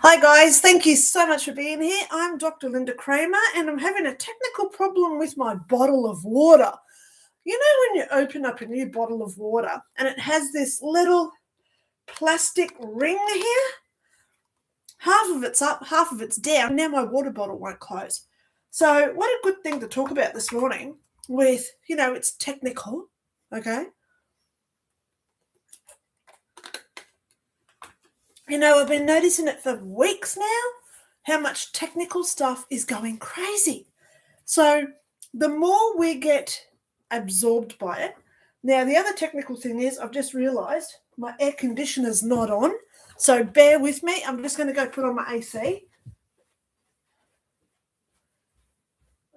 Hi guys, thank you so much for being here. I'm Dr Lynda Cramer and I'm having a technical problem with my bottle of water. You know when you open up a new bottle of water and it has this little plastic ring here? Half of it's up, half of it's down. Now my water bottle won't close. So what a good thing to talk about this morning with, it's technical, okay? I've been noticing it for weeks now, how much technical stuff is going crazy. So the more we get absorbed by it. Now, the other technical thing is I've just realised my air conditioner's not on. So bear with me. I'm just going to go put on my AC.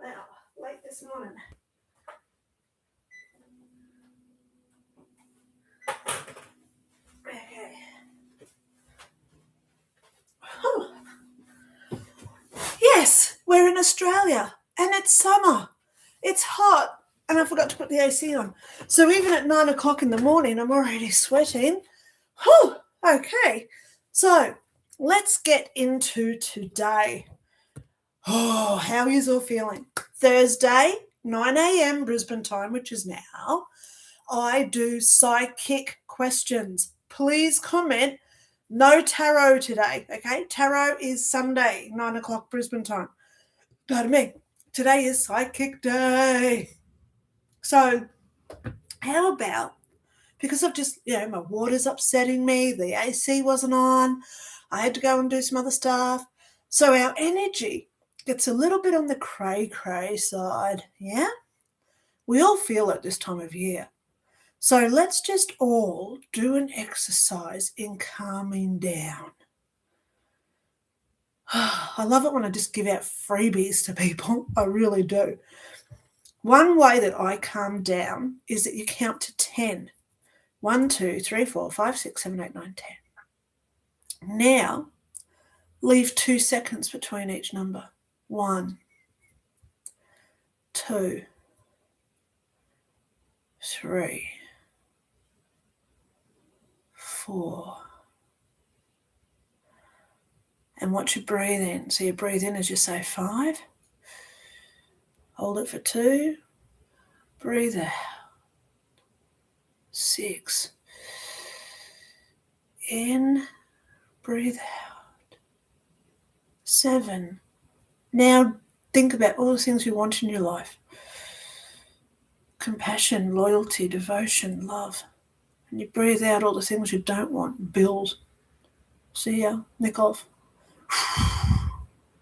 Now, late this morning. Okay. Yes, we're in Australia and it's summer. It's hot and I forgot to put the AC on. So even at 9 o'clock in the morning, I'm already sweating. Whew, okay, so let's get into today. Oh, how are you all feeling? Thursday, 9 a.m. Brisbane time, which is now, I do psychic questions. Please comment. No tarot today, okay? Tarot is Sunday, 9 o'clock Brisbane time. Pardon me. Today is psychic day. So how about, because I've just, my water's upsetting me, the AC wasn't on, I had to go and do some other stuff. So our energy gets a little bit on the cray-cray side, yeah? We all feel it this time of year. So let's just all do an exercise in calming down. I love it when I just give out freebies to people. I really do. One way that I calm down is that you count to 10. 1, 2, 3, 4, 5, 6, 7, 8, 9, 10. Now, leave 2 seconds between each number. 1, 2, 3, 4. And watch your breathe in. So you breathe in as you say 5. Hold it for 2. Breathe out. 6. In. Breathe out. 7. Now think about all the things you want in your life. Compassion, loyalty, devotion, love. And you breathe out all the things you don't want. Bills. See ya. Nick off.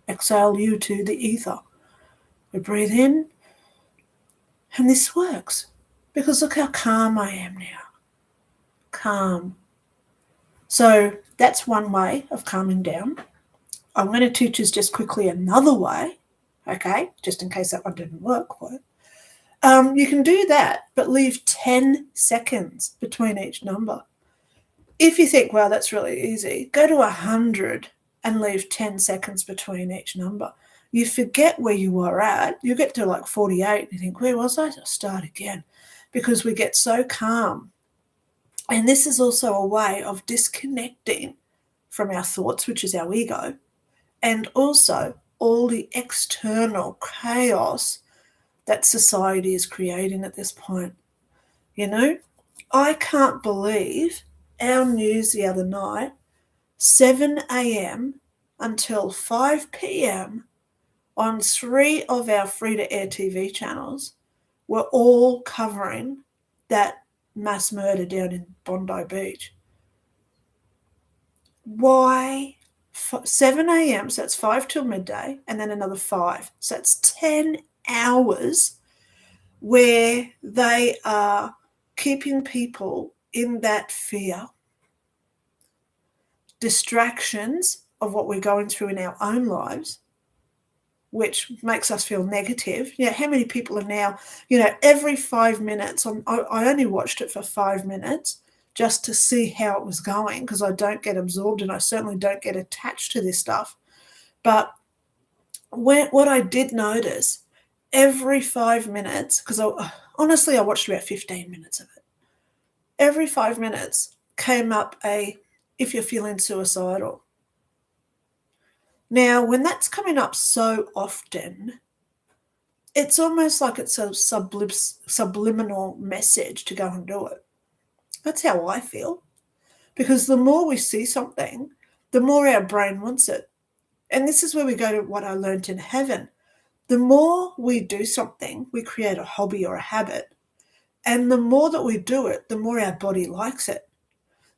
Exhale you to the ether. We breathe in. And this works. Because look how calm I am now. Calm. So that's one way of calming down. I'm going to teach us just quickly another way, okay, just in case that one didn't work for it. You can do that, but leave 10 seconds between each number. If you think, wow, that's really easy, go to 100 and leave 10 seconds between each number. You forget where you were at. You get to like 48 and you think, where was I? I'll start again, because we get so calm. And this is also a way of disconnecting from our thoughts, which is our ego, and also all the external chaos that society is creating at this point. I can't believe our news the other night, 7 a.m. until 5 p.m. on 3 of our free-to-air TV channels were all covering that mass murder down in Bondi Beach. Why? 7 a.m., so that's 5 till midday, and then another 5. So that's 10 hours where they are keeping people in that fear. Distractions of what we're going through in our own lives, which makes us feel negative. How many people are now, every 5 minutes, I only watched it for 5 minutes, just to see how it was going, because I don't get absorbed and I certainly don't get attached to this stuff. But what I did notice, every 5 minutes, because honestly I watched about 15 minutes of it, every 5 minutes came up if you're feeling suicidal. Now, when that's coming up so often, it's almost like it's a subliminal message to go and do it. That's how I feel. Because the more we see something, the more our brain wants it. And this is where we go to what I learned in heaven. The more we do something, we create a hobby or a habit. And the more that we do it, the more our body likes it.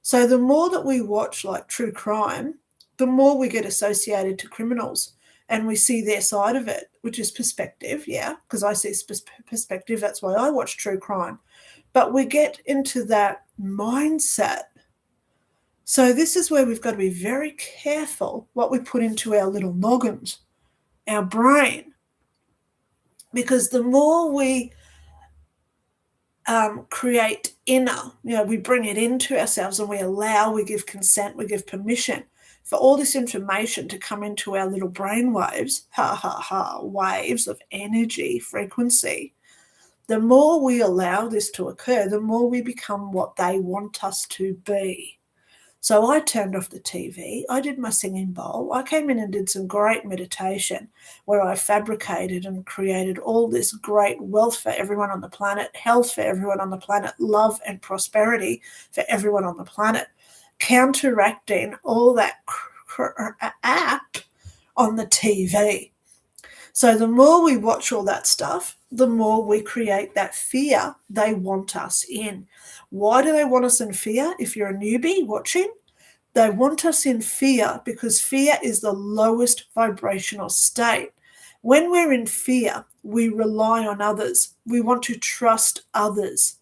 So the more that we watch like true crime, the more we get associated to criminals and we see their side of it, which is perspective, yeah, because I see perspective. That's why I watch true crime. But we get into that mindset. So this is where we've got to be very careful what we put into our little noggins, our brain, because the more we create inner, we bring it into ourselves and we give consent, we give permission for all this information to come into our little brain waves, waves of energy, frequency. The more we allow this to occur, the more we become what they want us to be. So I turned off the TV, I did my singing bowl, I came in and did some great meditation where I fabricated and created all this great wealth for everyone on the planet, health for everyone on the planet, love and prosperity for everyone on the planet, counteracting all that crap on the TV. So the more we watch all that stuff, the more we create that fear they want us in. Why do they want us in fear? If you're a newbie watching, they want us in fear because fear is the lowest vibrational state. When we're in fear, we rely on others. We want to trust others.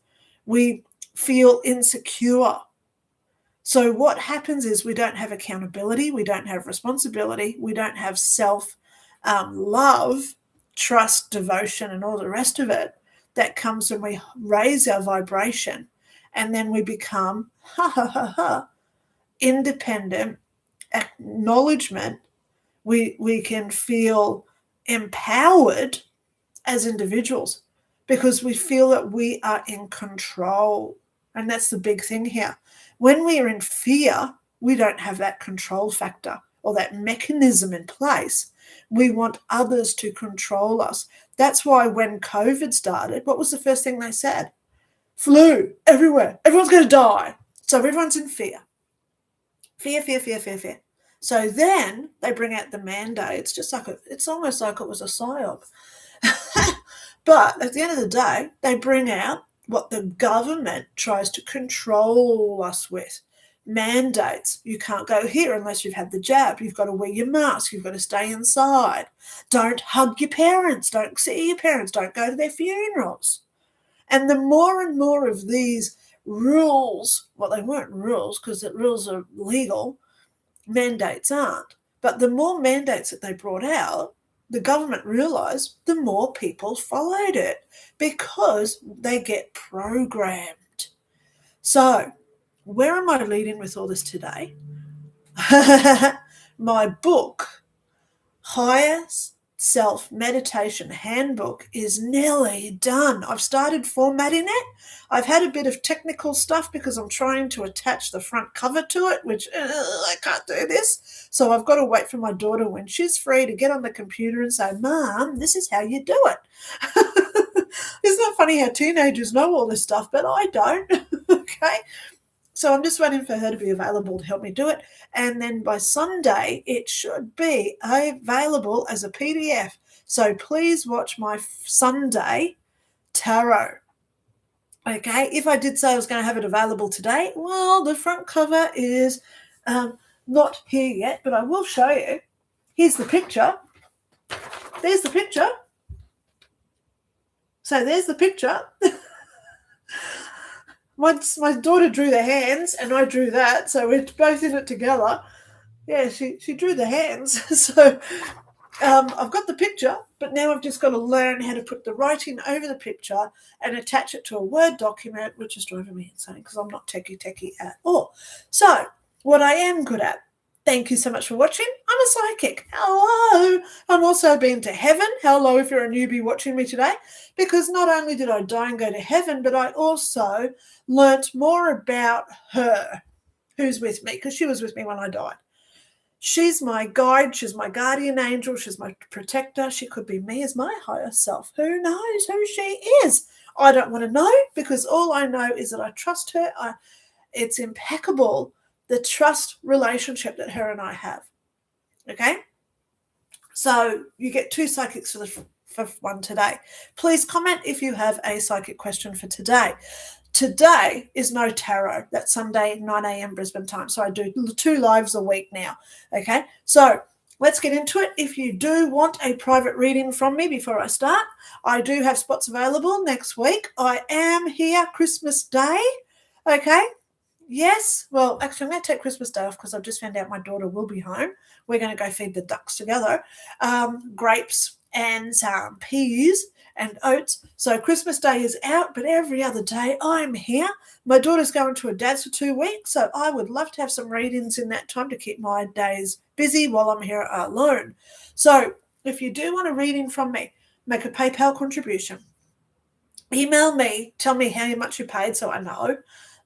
We feel insecure. So what happens is we don't have accountability, we don't have responsibility, we don't have self-love, trust, devotion, and all the rest of it that comes when we raise our vibration. And then we become independent acknowledgement. We can feel empowered as individuals because we feel that we are in control. And that's the big thing here. When we are in fear, we don't have that control factor or that mechanism in place. We want others to control us. That's why when COVID started, what was the first thing they said? Flu everywhere. Everyone's going to die. So everyone's in fear. Fear, fear, fear, fear, fear. So then they bring out the mandates, it's almost like it was a psyop. But at the end of the day, they bring out what the government tries to control us with. Mandates. You can't go here unless you've had the jab. You've got to wear your mask. You've got to stay inside. Don't hug your parents. Don't see your parents. Don't go to their funerals. And the more and more of these rules, well, they weren't rules because the rules are legal, mandates aren't. But the more mandates that they brought out, the government realised the more people followed it because they get programmed. So where am I leading with all this today? My book, Higher Self Meditation Handbook, is nearly done. I've started formatting it. I've had a bit of technical stuff because I'm trying to attach the front cover to it, which I can't do this. So I've got to wait for my daughter when she's free to get on the computer and say, Mom, this is how you do it. Isn't it funny how teenagers know all this stuff, but I don't? Okay. So I'm just waiting for her to be available to help me do it. And then by Sunday, it should be available as a PDF. So please watch my Sunday tarot. Okay, if I did say I was going to have it available today, well, the front cover is not here yet, but I will show you. Here's the picture. There's the picture. So there's the picture. My daughter drew the hands and I drew that, so we're both in it together. Yeah, she drew the hands. So I've got the picture, but now I've just got to learn how to put the writing over the picture and attach it to a Word document, which is driving me insane because I'm not techie at all. So what I am good at, thank you so much for watching. I'm a psychic. Hello. I'm also been to heaven. Hello if you're a newbie watching me today, because not only did I die and go to heaven, but I also learnt more about her who's with me, because she was with me when I died. She's my guide. She's my guardian angel. She's my protector. She could be me as my higher self. Who knows who she is? I don't want to know, because all I know is that I trust her. It's impeccable, the trust relationship that her and I have. Okay? So you get 2 psychics for the fifth one today. Please comment if you have a psychic question for today. Today is no tarot. That's Sunday, 9 a.m. Brisbane time. So I do 2 lives a week now. Okay, so let's get into it. If you do want a private reading from me before I start, I do have spots available next week. I am here Christmas Day. Okay, yes. Well, actually, I'm going to take Christmas Day off because I've just found out my daughter will be home. We're going to go feed the ducks together. Grapes and peas and oats. So Christmas Day is out, but every other day I'm here. My daughter's going to her dad's for 2 weeks, so I would love to have some readings in that time to keep my days busy while I'm here alone. So if you do want a reading from me, make a PayPal contribution. Email me, tell me how much you paid so I know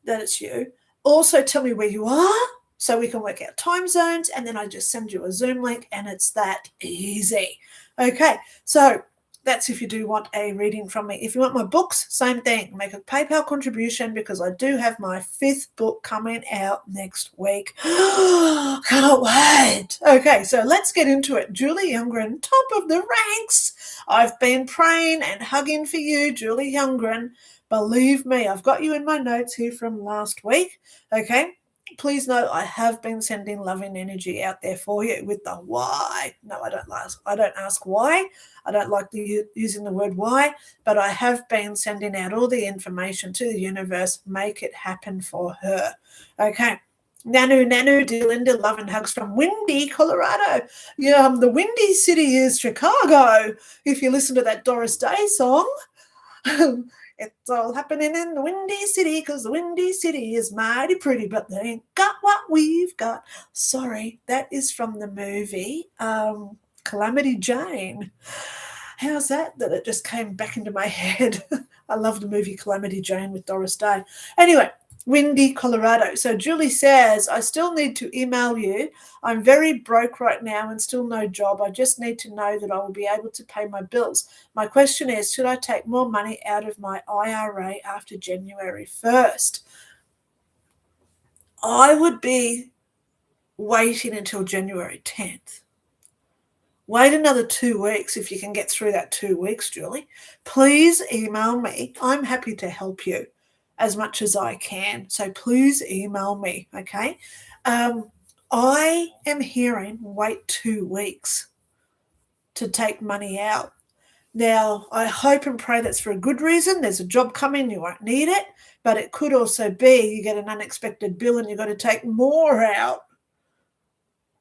that it's you. Also tell me where you are so we can work out time zones, and then I just send you a Zoom link, and it's that easy. Okay, so that's if you do want a reading from me. If you want my books, same thing. Make a PayPal contribution, because I do have my 5th book coming out next week. Can't wait. Okay, so let's get into it. Julie Youngren, top of the ranks. I've been praying and hugging for you, Julie Youngren. Believe me, I've got you in my notes here from last week. Okay, please know I have been sending loving energy out there for you with the why. No, I don't ask why. I don't like using the word why, but I have been sending out all the information to the universe. Make it happen for her. Okay. Nanu, dear Linda, love and hugs from windy Colorado. Yeah, the windy city is Chicago. If you listen to that Doris Day song, it's all happening in the windy city, because the windy city is mighty pretty, but they ain't got what we've got. Sorry, that is from the movie Calamity Jane. How's that it just came back into my head? I love the movie Calamity Jane with Doris Day. Anyway, windy Colorado. So Julie says, I still need to email you. I'm very broke right now and still no job. I just need to know that I will be able to pay my bills. My question is, should I take more money out of my IRA after January 1st? I would be waiting until January 10th. Wait another 2 weeks if you can get through that 2 weeks, Julie. Please email me. I'm happy to help you as much as I can. So please email me, okay? I am hearing wait 2 weeks to take money out. Now, I hope and pray that's for a good reason. There's a job coming, you won't need it, but it could also be you get an unexpected bill and you've got to take more out.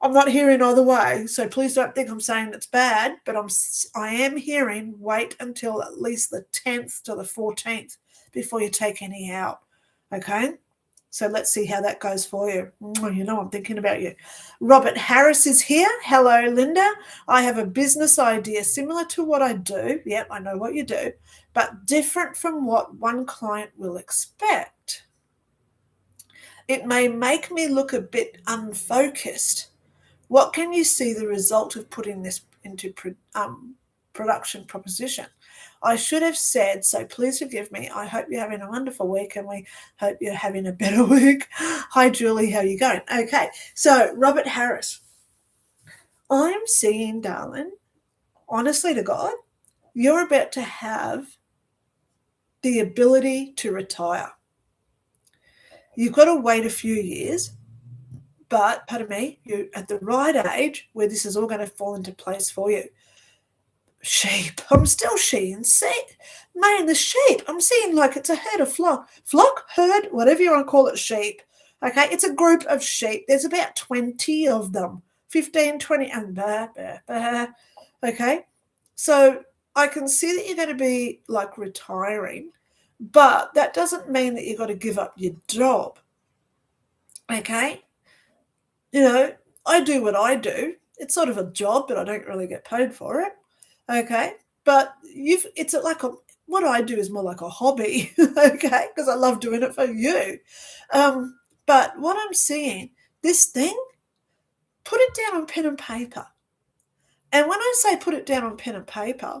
I'm not hearing either way, so please don't think I'm saying it's bad, but I am hearing wait until at least the 10th to the 14th before you take any out, okay? So let's see how that goes for you. You know I'm thinking about you. Robert Harris is here. Hello, Linda. I have a business idea similar to what I do. Yep, I know what you do, but different from what one client will expect. It may make me look a bit unfocused. What can you see the result of putting this into production proposition? I should have said, so please forgive me. I hope you're having a wonderful week, and we hope you're having a better week. Hi, Julie. How are you going? Okay, so Robert Harris. I'm seeing, darling, honestly to God, you're about to have the ability to retire. You've got to wait a few years, but, pardon me, you're at the right age where this is all going to fall into place for you. Sheep. I'm still seeing man, the sheep. I'm seeing like it's a herd of flock, herd, whatever you want to call it, sheep. Okay, it's a group of sheep. There's about 20 of them, 15, 20, and okay. So I can see that you're going to be like retiring, but that doesn't mean that you've got to give up your job. Okay. You know, I do what I do. It's sort of a job, but I don't really get paid for it. Okay. But it's like what I do is more like a hobby. Okay. Because I love doing it for you. But what I'm seeing, this thing, put it down on pen and paper. And when I say put it down on pen and paper,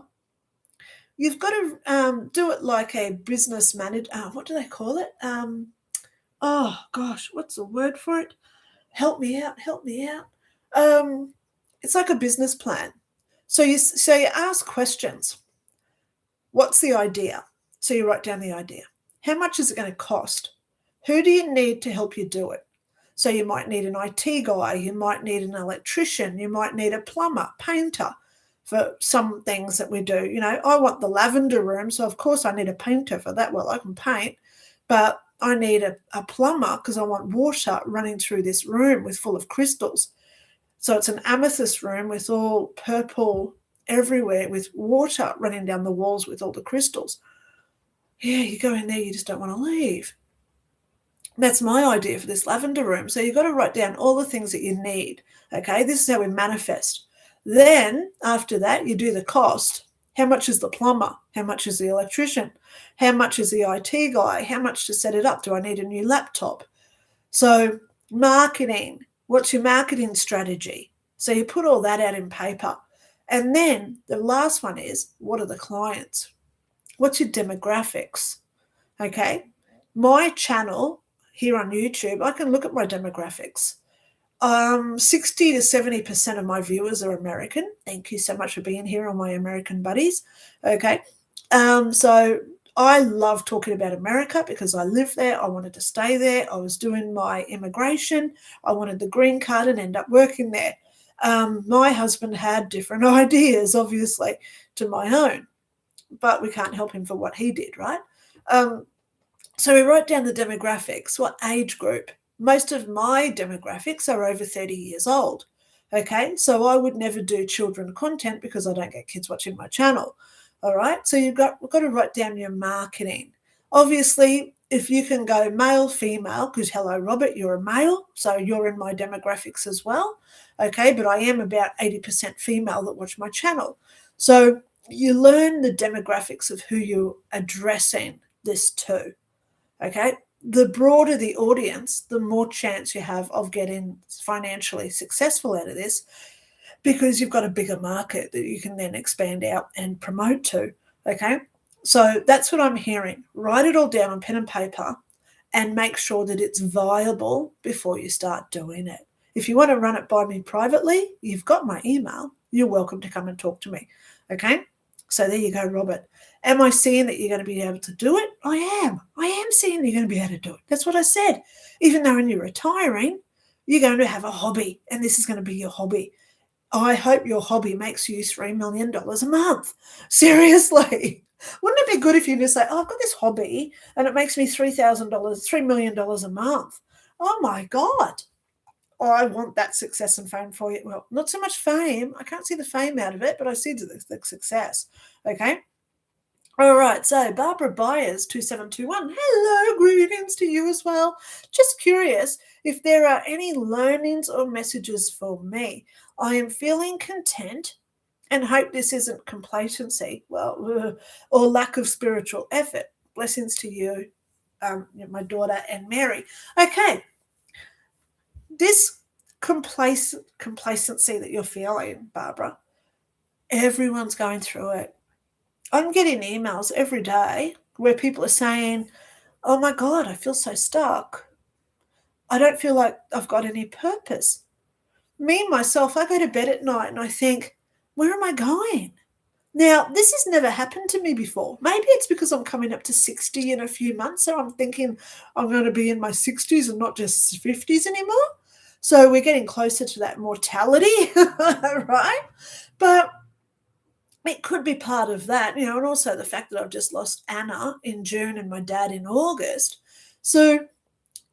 you've got to do it like a business manager. What do they call it? Oh, gosh, what's the word for it? Help me out. It's like a business plan. So you ask questions. What's the idea? So you write down the idea. How much is it going to cost? Who do you need to help you do it? So you might need an IT guy, you might need an electrician, you might need a plumber, painter for some things that we do. You know, I want the lavender room, so of course I need a painter for that. Well, I can paint, but I need a plumber because I want water running through this room with full of crystals. So it's an amethyst room with all purple everywhere with water running down the walls with all the crystals. Yeah, you go in there, you just don't want to leave. That's my idea for this lavender room. So you've got to write down all the things that you need. Okay, this is how we manifest. Then after that, you do the cost. How much is the plumber? How much is the electrician? How much is the IT guy? How much to set it up? Do I need a new laptop? So marketing. What's your marketing strategy? So you put all that out in paper. And then the last one is, what are the clients? What's your demographics? Okay, my channel here on YouTube, I can look at my demographics. 60 to 70% of my viewers are American. Thank you so much for being here, all my American buddies. Okay, so I love talking about America because I live there. I wanted to stay there. I was doing my immigration. I wanted the green card and end up working there. My husband had different ideas, obviously, to my own, but we can't help him for what he did, right? So we wrote down the demographics, what age group. Most of my demographics are over 30 years old. Okay, so I would never do children content because I don't get kids watching my channel. All right, so we've got to write down your marketing. Obviously, if you can go male, female, because hello, Robert, you're a male, so you're in my demographics as well. Okay, but I am about 80% female that watch my channel. So you learn the demographics of who you're addressing this to. Okay, the broader the audience, the more chance you have of getting financially successful out of this because you've got a bigger market that you can then expand out and promote to. Okay, so that's what I'm hearing. Write it all down on pen and paper and make sure that it's viable before you start doing it. If you want to run it by me privately, you've got my email. You're welcome to come and talk to me. Okay, so there you go, Robert. Am I seeing that you're going to be able to do it? I am. I am seeing you're going to be able to do it. That's what I said. Even though when you're retiring, you're going to have a hobby, and this is going to be your hobby. I hope your hobby makes you $3 million a month. Seriously. Wouldn't it be good if you just say, oh, I've got this hobby, and it makes me $3 million a month? Oh, my God. Oh, I want that success and fame for you. Well, not so much fame. I can't see the fame out of it, but I see the success. Okay. All right, so Barbara Byers 2721, hello, greetings to you as well. Just curious if there are any learnings or messages for me. I am feeling content and hope this isn't complacency, or lack of spiritual effort. Blessings to you, my daughter and Mary. Okay, this complacency that you're feeling, Barbara, everyone's going through it. I'm getting emails every day where people are saying, oh my God, I feel so stuck. I don't feel like I've got any purpose. Me, myself, I go to bed at night and I think, where am I going? Now, this has never happened to me before. Maybe it's because I'm coming up to 60 in a few months, so I'm thinking I'm going to be in my 60s and not just 50s anymore. So we're getting closer to that mortality, right? But it could be part of that, and also the fact that I've just lost Anna in June and my dad in August. So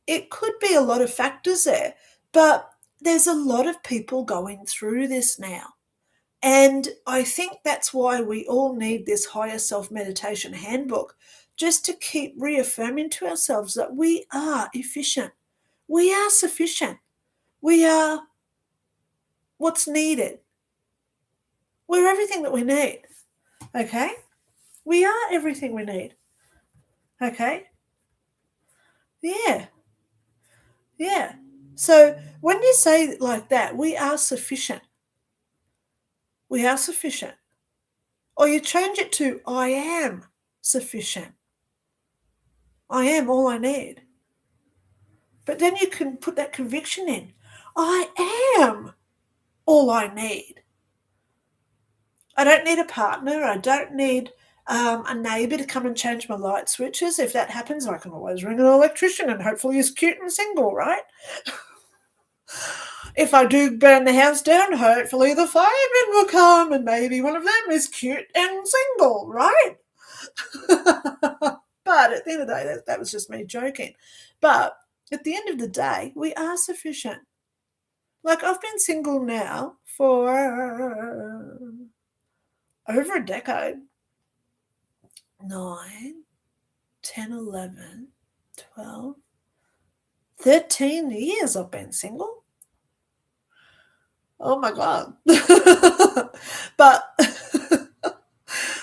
it could be a lot of factors there, but there's a lot of people going through this now. And I think that's why we all need this higher self meditation handbook, just to keep reaffirming to ourselves that we are efficient. We are sufficient. We are what's needed. We're everything that we need. Okay? We are everything we need. Okay? Yeah. So when you say it like that, we are sufficient. We are sufficient. Or you change it to I am sufficient. I am all I need. But then you can put that conviction in. I am all I need. I don't need a partner. I don't need a neighbour to come and change my light switches. If that happens, I can always ring an electrician and hopefully he's cute and single, right? If I do burn the house down, hopefully the firemen will come and maybe one of them is cute and single, right? But at the end of the day, that was just me joking. But at the end of the day, we are sufficient. Like, I've been single now for over a decade. 9, 10, 11, 12, 13 years I've been single. Oh my God. But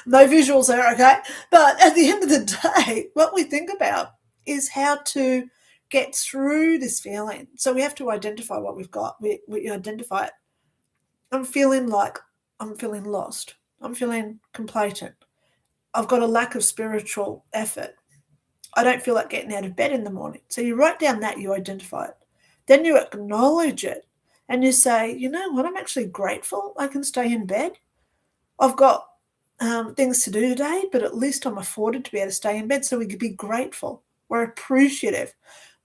no visuals there, okay? But at the end of the day, what we think about is how to get through this feeling. So we have to identify what we've got. We identify it. I'm feeling lost. I'm feeling complacent. I've got a lack of spiritual effort. I don't feel like getting out of bed in the morning. So you write down that, you identify it. Then you acknowledge it and you say, you know what, I'm actually grateful I can stay in bed. I've got things to do today, but at least I'm afforded to be able to stay in bed. So we could be grateful. We're appreciative.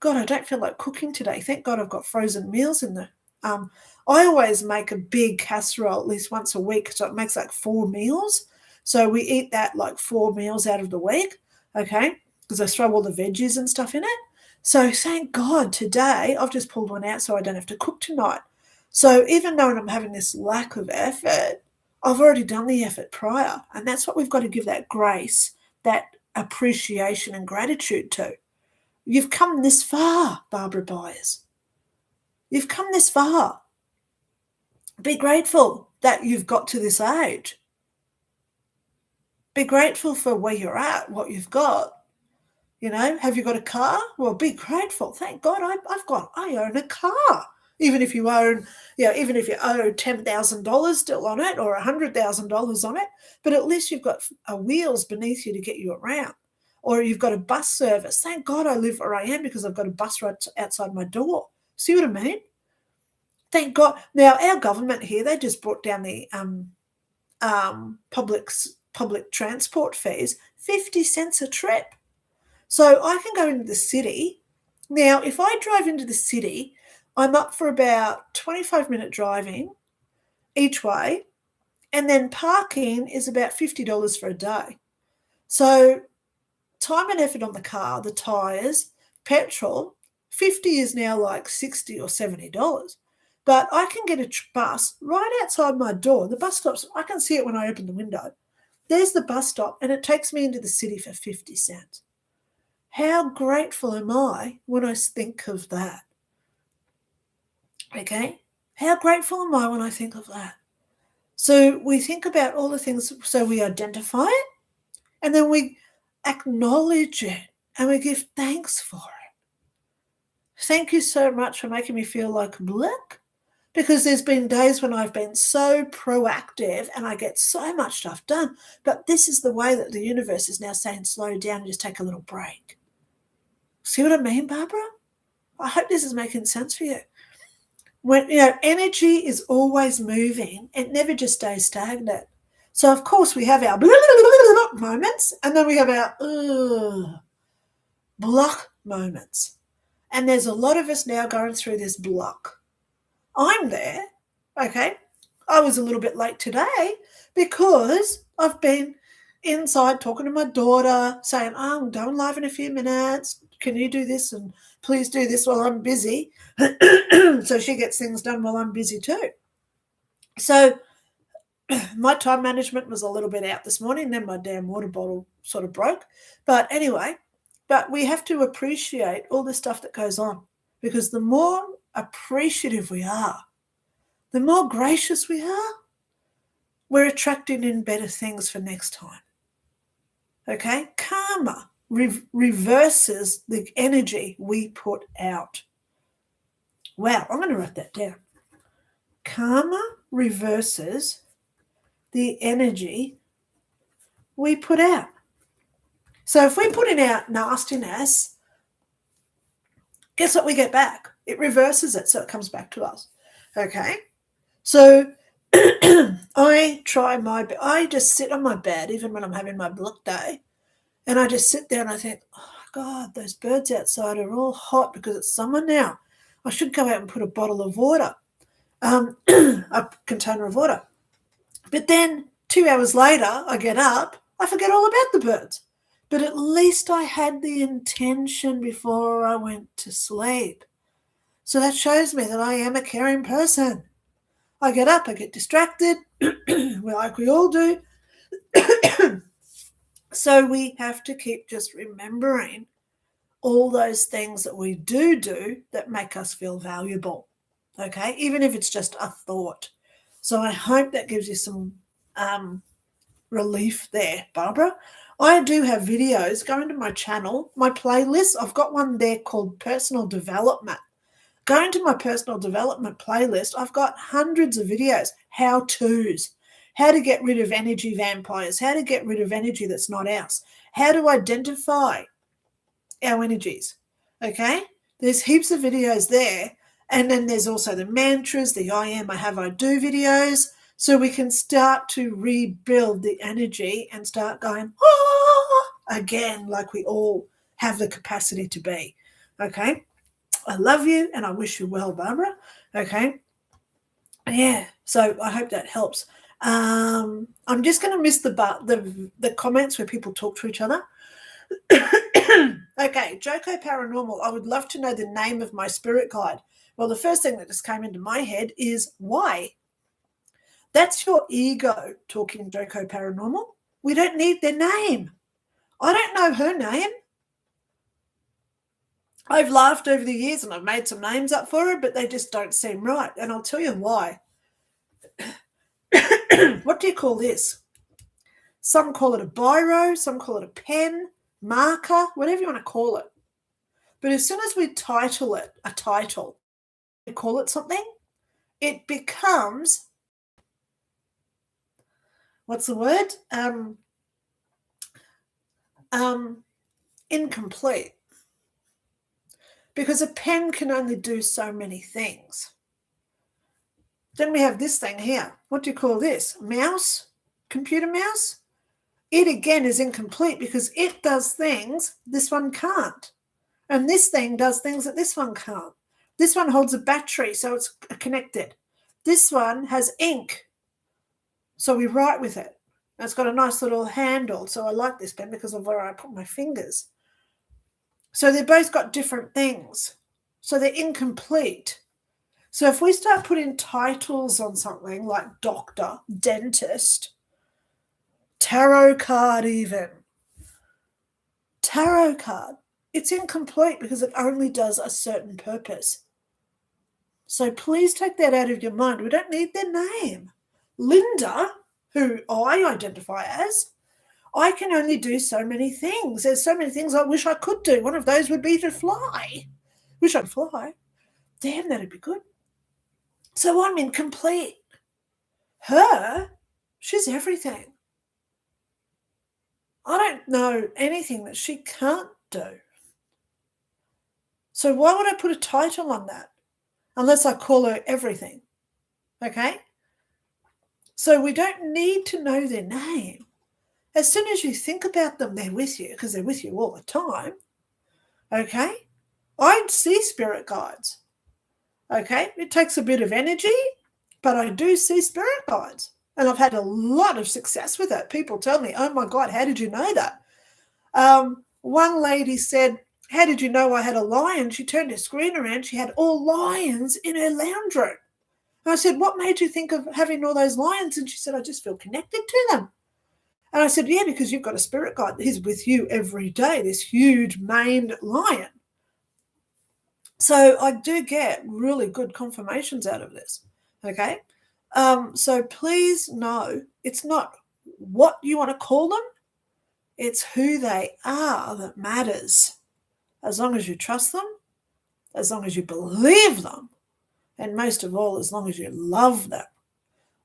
God, I don't feel like cooking today. Thank God I've got frozen meals in there. I always make a big casserole at least once a week, so it makes like 4 meals. So we eat that like 4 meals out of the week, okay, because I throw all the veggies and stuff in it. So thank God today I've just pulled one out so I don't have to cook tonight. So even though I'm having this lack of effort, I've already done the effort prior. And that's what we've got to give that grace, that appreciation and gratitude to. You've come this far, Barbara Byers. You've come this far. Be grateful that you've got to this age. Be grateful for where you're at, what you've got. You know, have you got a car? Well, be grateful. Thank God I own a car. Even if you own, even if you owe $10,000 still on it or $100,000 on it, but at least you've got wheels beneath you to get you around. Or you've got a bus service. Thank God I live where I am because I've got a bus right outside my door. See what I mean? Thank God. Now, our government here, they just brought down the public transport fees, 50 cents a trip. So I can go into the city. Now, if I drive into the city, I'm up for about 25-minute driving each way, and then parking is about $50 for a day. So time and effort on the car, the tyres, petrol, 50 is now like $60 or $70. But I can get a bus right outside my door. The bus stops, I can see it when I open the window. There's the bus stop, and it takes me into the city for 50 cents. How grateful am I when I think of that? Okay? How grateful am I when I think of that? So we think about all the things, so we identify it, and then we acknowledge it, and we give thanks for it. Thank you so much for making me feel like a blick, because there's been days when I've been so proactive and I get so much stuff done, but this is the way that the universe is now saying slow down and just take a little break. See what I mean, Barbara? I hope this is making sense for you. When energy is always moving, it never just stays stagnant. So of course we have our moments, and then we have our block moments. And there's a lot of us now going through this block. I'm there, okay? I was a little bit late today because I've been inside talking to my daughter, saying, I'm going live in a few minutes. Can you do this? And please do this while I'm busy. So she gets things done while I'm busy too. So my time management was a little bit out this morning. Then my damn water bottle sort of broke. But anyway, we have to appreciate all the stuff that goes on, because the more appreciative we are, the more gracious we are, we're attracting in better things for next time. Okay? Karma reverses the energy we put out. Wow, I'm going to write that down. Karma reverses the energy we put out. So if we put in out nastiness, guess what we get back? It reverses it, so it comes back to us. Okay? So I just sit on my bed, even when I'm having my block day, and I just sit there and I think, oh, God, those birds outside are all hot because it's summer now. I should go out and put a bottle of water, a container of water. But then 2 hours later, I get up, I forget all about the birds. But at least I had the intention before I went to sleep. So that shows me that I am a caring person. I get up, I get distracted, like we all do. So we have to keep just remembering all those things that we do that make us feel valuable, okay, even if it's just a thought. So I hope that gives you some relief there, Barbara. I do have videos. Go into my channel, my playlist. I've got one there called Personal Development. Go into my personal development playlist. I've got hundreds of videos, how-tos, how to get rid of energy vampires, how to get rid of energy that's not ours, how to identify our energies, okay? There's heaps of videos there. And then there's also the mantras, the I am, I have, I do videos. So we can start to rebuild the energy and start going, again, like we all have the capacity to be, okay? I love you and I wish you well, Barbara, okay? Yeah, so I hope that helps. I'm just going to miss the comments where people talk to each other. Okay, Joko Paranormal, I would love to know the name of my spirit guide. Well, the first thing that just came into my head is why? That's your ego talking, Joko Paranormal. We don't need their name. I don't know her name. I've laughed over the years and I've made some names up for her, but they just don't seem right. And I'll tell you why. What do you call this? Some call it a biro, some call it a pen, marker, whatever you want to call it. But as soon as we title it a title, we call it something, it becomes, what's the word? Incomplete. Because a pen can only do so many things. Then we have this thing here. What do you call this? Mouse? Computer mouse? It again is incomplete because it does things this one can't. And this thing does things that this one can't. This one holds a battery, so it's connected. This one has ink, so we write with it. And it's got a nice little handle, so I like this pen because of where I put my fingers. So they've both got different things. So they're incomplete. So if we start putting titles on something like doctor, dentist, tarot card even, tarot card, it's incomplete because it only does a certain purpose. So please take that out of your mind. We don't need their name. Linda, who I identify as, I can only do so many things. There's so many things I wish I could do. One of those would be to fly. Wish I could fly. Damn, that'd be good. So I'm incomplete. Her, she's everything. I don't know anything that she can't do. So why would I put a title on that? Unless I call her everything. Okay? So we don't need to know their name. As soon as you think about them, they're with you because they're with you all the time. Okay? I see spirit guides. Okay? It takes a bit of energy, but I do see spirit guides. And I've had a lot of success with it. People tell me, oh my God, how did you know that? One lady said, how did you know I had a lion? She turned her screen around. She had all lions in her lounge room. And I said, what made you think of having all those lions? And she said, I just feel connected to them. And I said, yeah, because you've got a spirit guide. He's with you every day, this huge maned lion. So I do get really good confirmations out of this, okay? So please know it's not what you want to call them. It's who they are that matters. As long as you trust them, as long as you believe them, And most of all, as long as you love them.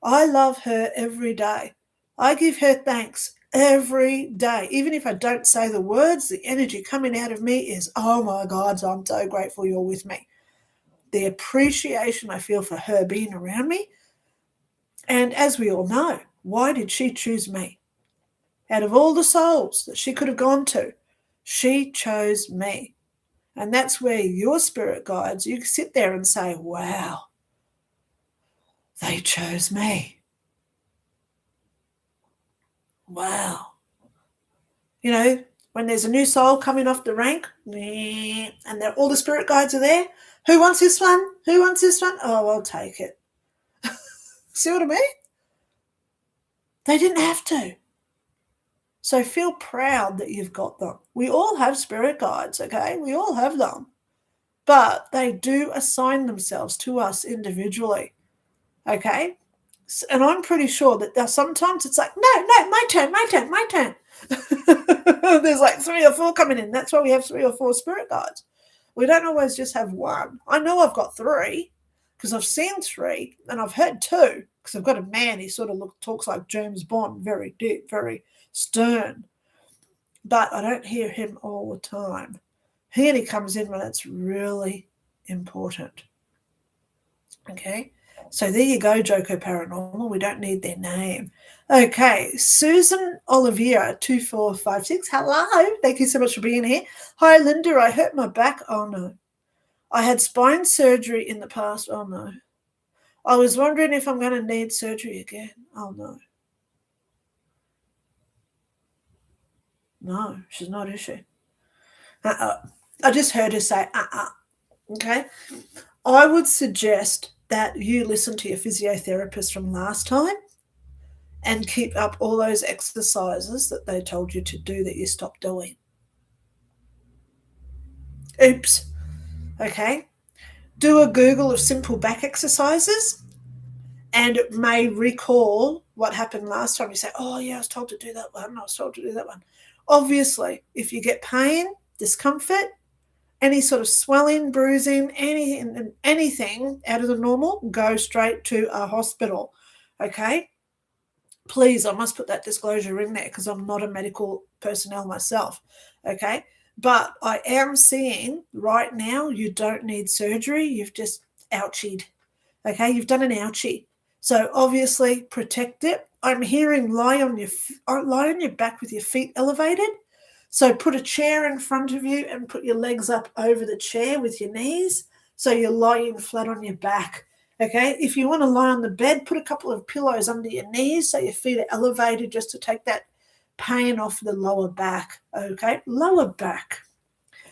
I love her every day. I give her thanks every day. Even if I don't say the words, the energy coming out of me is, oh my God, I'm so grateful you're with me. The appreciation I feel for her being around me. And as we all know, why did she choose me? Out of all the souls that she could have gone to, she chose me. And that's where your spirit guides, you sit there and say, wow, they chose me. Wow. You know, when there's a new soul coming off the rank, and all the spirit guides are there, who wants this one? Who wants this one? Oh, I'll take it. See what I mean? They didn't have to. So feel proud that you've got them. We all have spirit guides, okay? We all have them. But they do assign themselves to us individually, okay? And I'm pretty sure that sometimes it's like, no, my turn. There's like 3 or 4 coming in. That's why we have 3 or 4 spirit guides. We don't always just have one. I know I've got 3 because I've seen 3 and I've heard 2 because I've got a man. He sort of talks like James Bond, very deep, very stern. But I don't hear him all the time. He only comes in when it's really important. Okay? So there you go, Joko Paranormal. We don't need their name. Okay, Susan Oliveira, 2456. Hello. Thank you so much for being here. Hi, Linda. I hurt my back. Oh, no. I had spine surgery in the past. Oh, no. I was wondering if I'm going to need surgery again. Oh, no. No, she's not, is she? I just heard her say, Okay? I would suggest that you listen to your physiotherapist from last time and keep up all those exercises that they told you to do that you stopped doing. Oops. Okay? Do a Google of simple back exercises and it may recall what happened last time. You say, oh, yeah, I was told to do that one. Obviously, if you get pain, discomfort, any sort of swelling, bruising, anything out of the normal, go straight to a hospital, okay? Please, I must put that disclosure in there because I'm not a medical personnel myself, okay? But I am seeing right now you don't need surgery. You've just ouchied, okay? You've done an ouchie. So obviously protect it. I'm hearing lie on your back with your feet elevated. So put a chair in front of you and put your legs up over the chair with your knees so you're lying flat on your back. Okay, if you want to lie on the bed, put a couple of pillows under your knees so your feet are elevated just to take that pain off the lower back. Okay, lower back.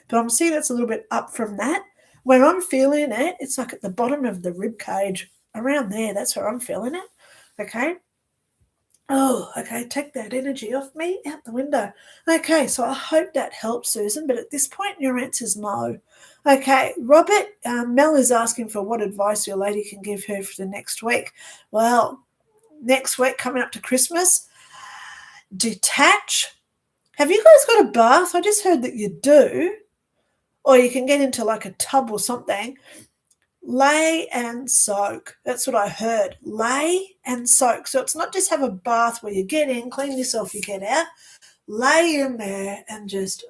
But I'm seeing it's a little bit up from that. Where I'm feeling it, it's like at the bottom of the rib cage, around there. That's where I'm feeling it. Okay. Oh, okay, take that energy off me, out the window. Okay, so I hope that helps, Susan, but at this point your answer is no. Okay, Robert, Mel is asking for what advice your lady can give her for the next week. Well, next week, coming up to Christmas, detach. Have you guys got a bath? I just heard that you do. Or you can get into like a tub or something. Lay and soak. That's what I heard. Lay and soak. So it's not just have a bath where you get in, clean yourself, you get out. Lay in there and just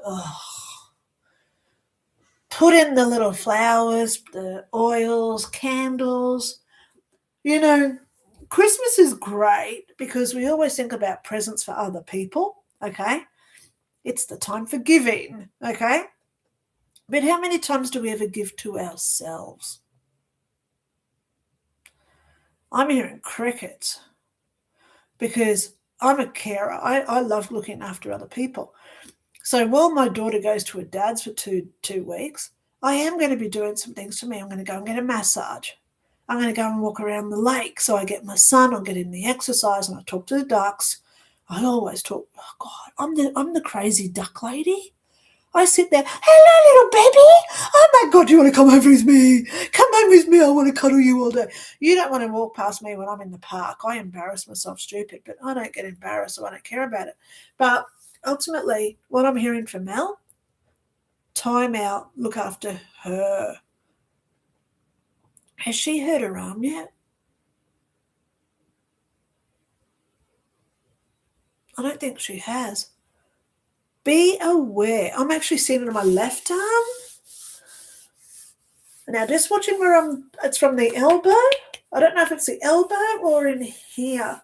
put in the little flowers, the oils, candles. You know, Christmas is great because we always think about presents for other people, okay? It's the time for giving, okay? But how many times do we ever give to ourselves? I'm hearing crickets because I'm a carer. I love looking after other people. So while my daughter goes to her dad's for two weeks, I am going to be doing some things for me. I'm going to go and get a massage. I'm going to go and walk around the lake so I get my sun, I'll get in the exercise and I talk to the ducks. I always talk, oh God, I'm the crazy duck lady. I sit there, hello, little baby. Oh, my God, you want to come home with me? Come home with me. I want to cuddle you all day. You don't want to walk past me when I'm in the park. I embarrass myself stupid, but I don't get embarrassed, so I don't care about it. But ultimately, what I'm hearing from Mel, time out, look after her. Has she hurt her arm yet? I don't think she has. Be aware. I'm actually seeing it on my left arm. Now, just watching where it's from the elbow. I don't know if it's the elbow or in here.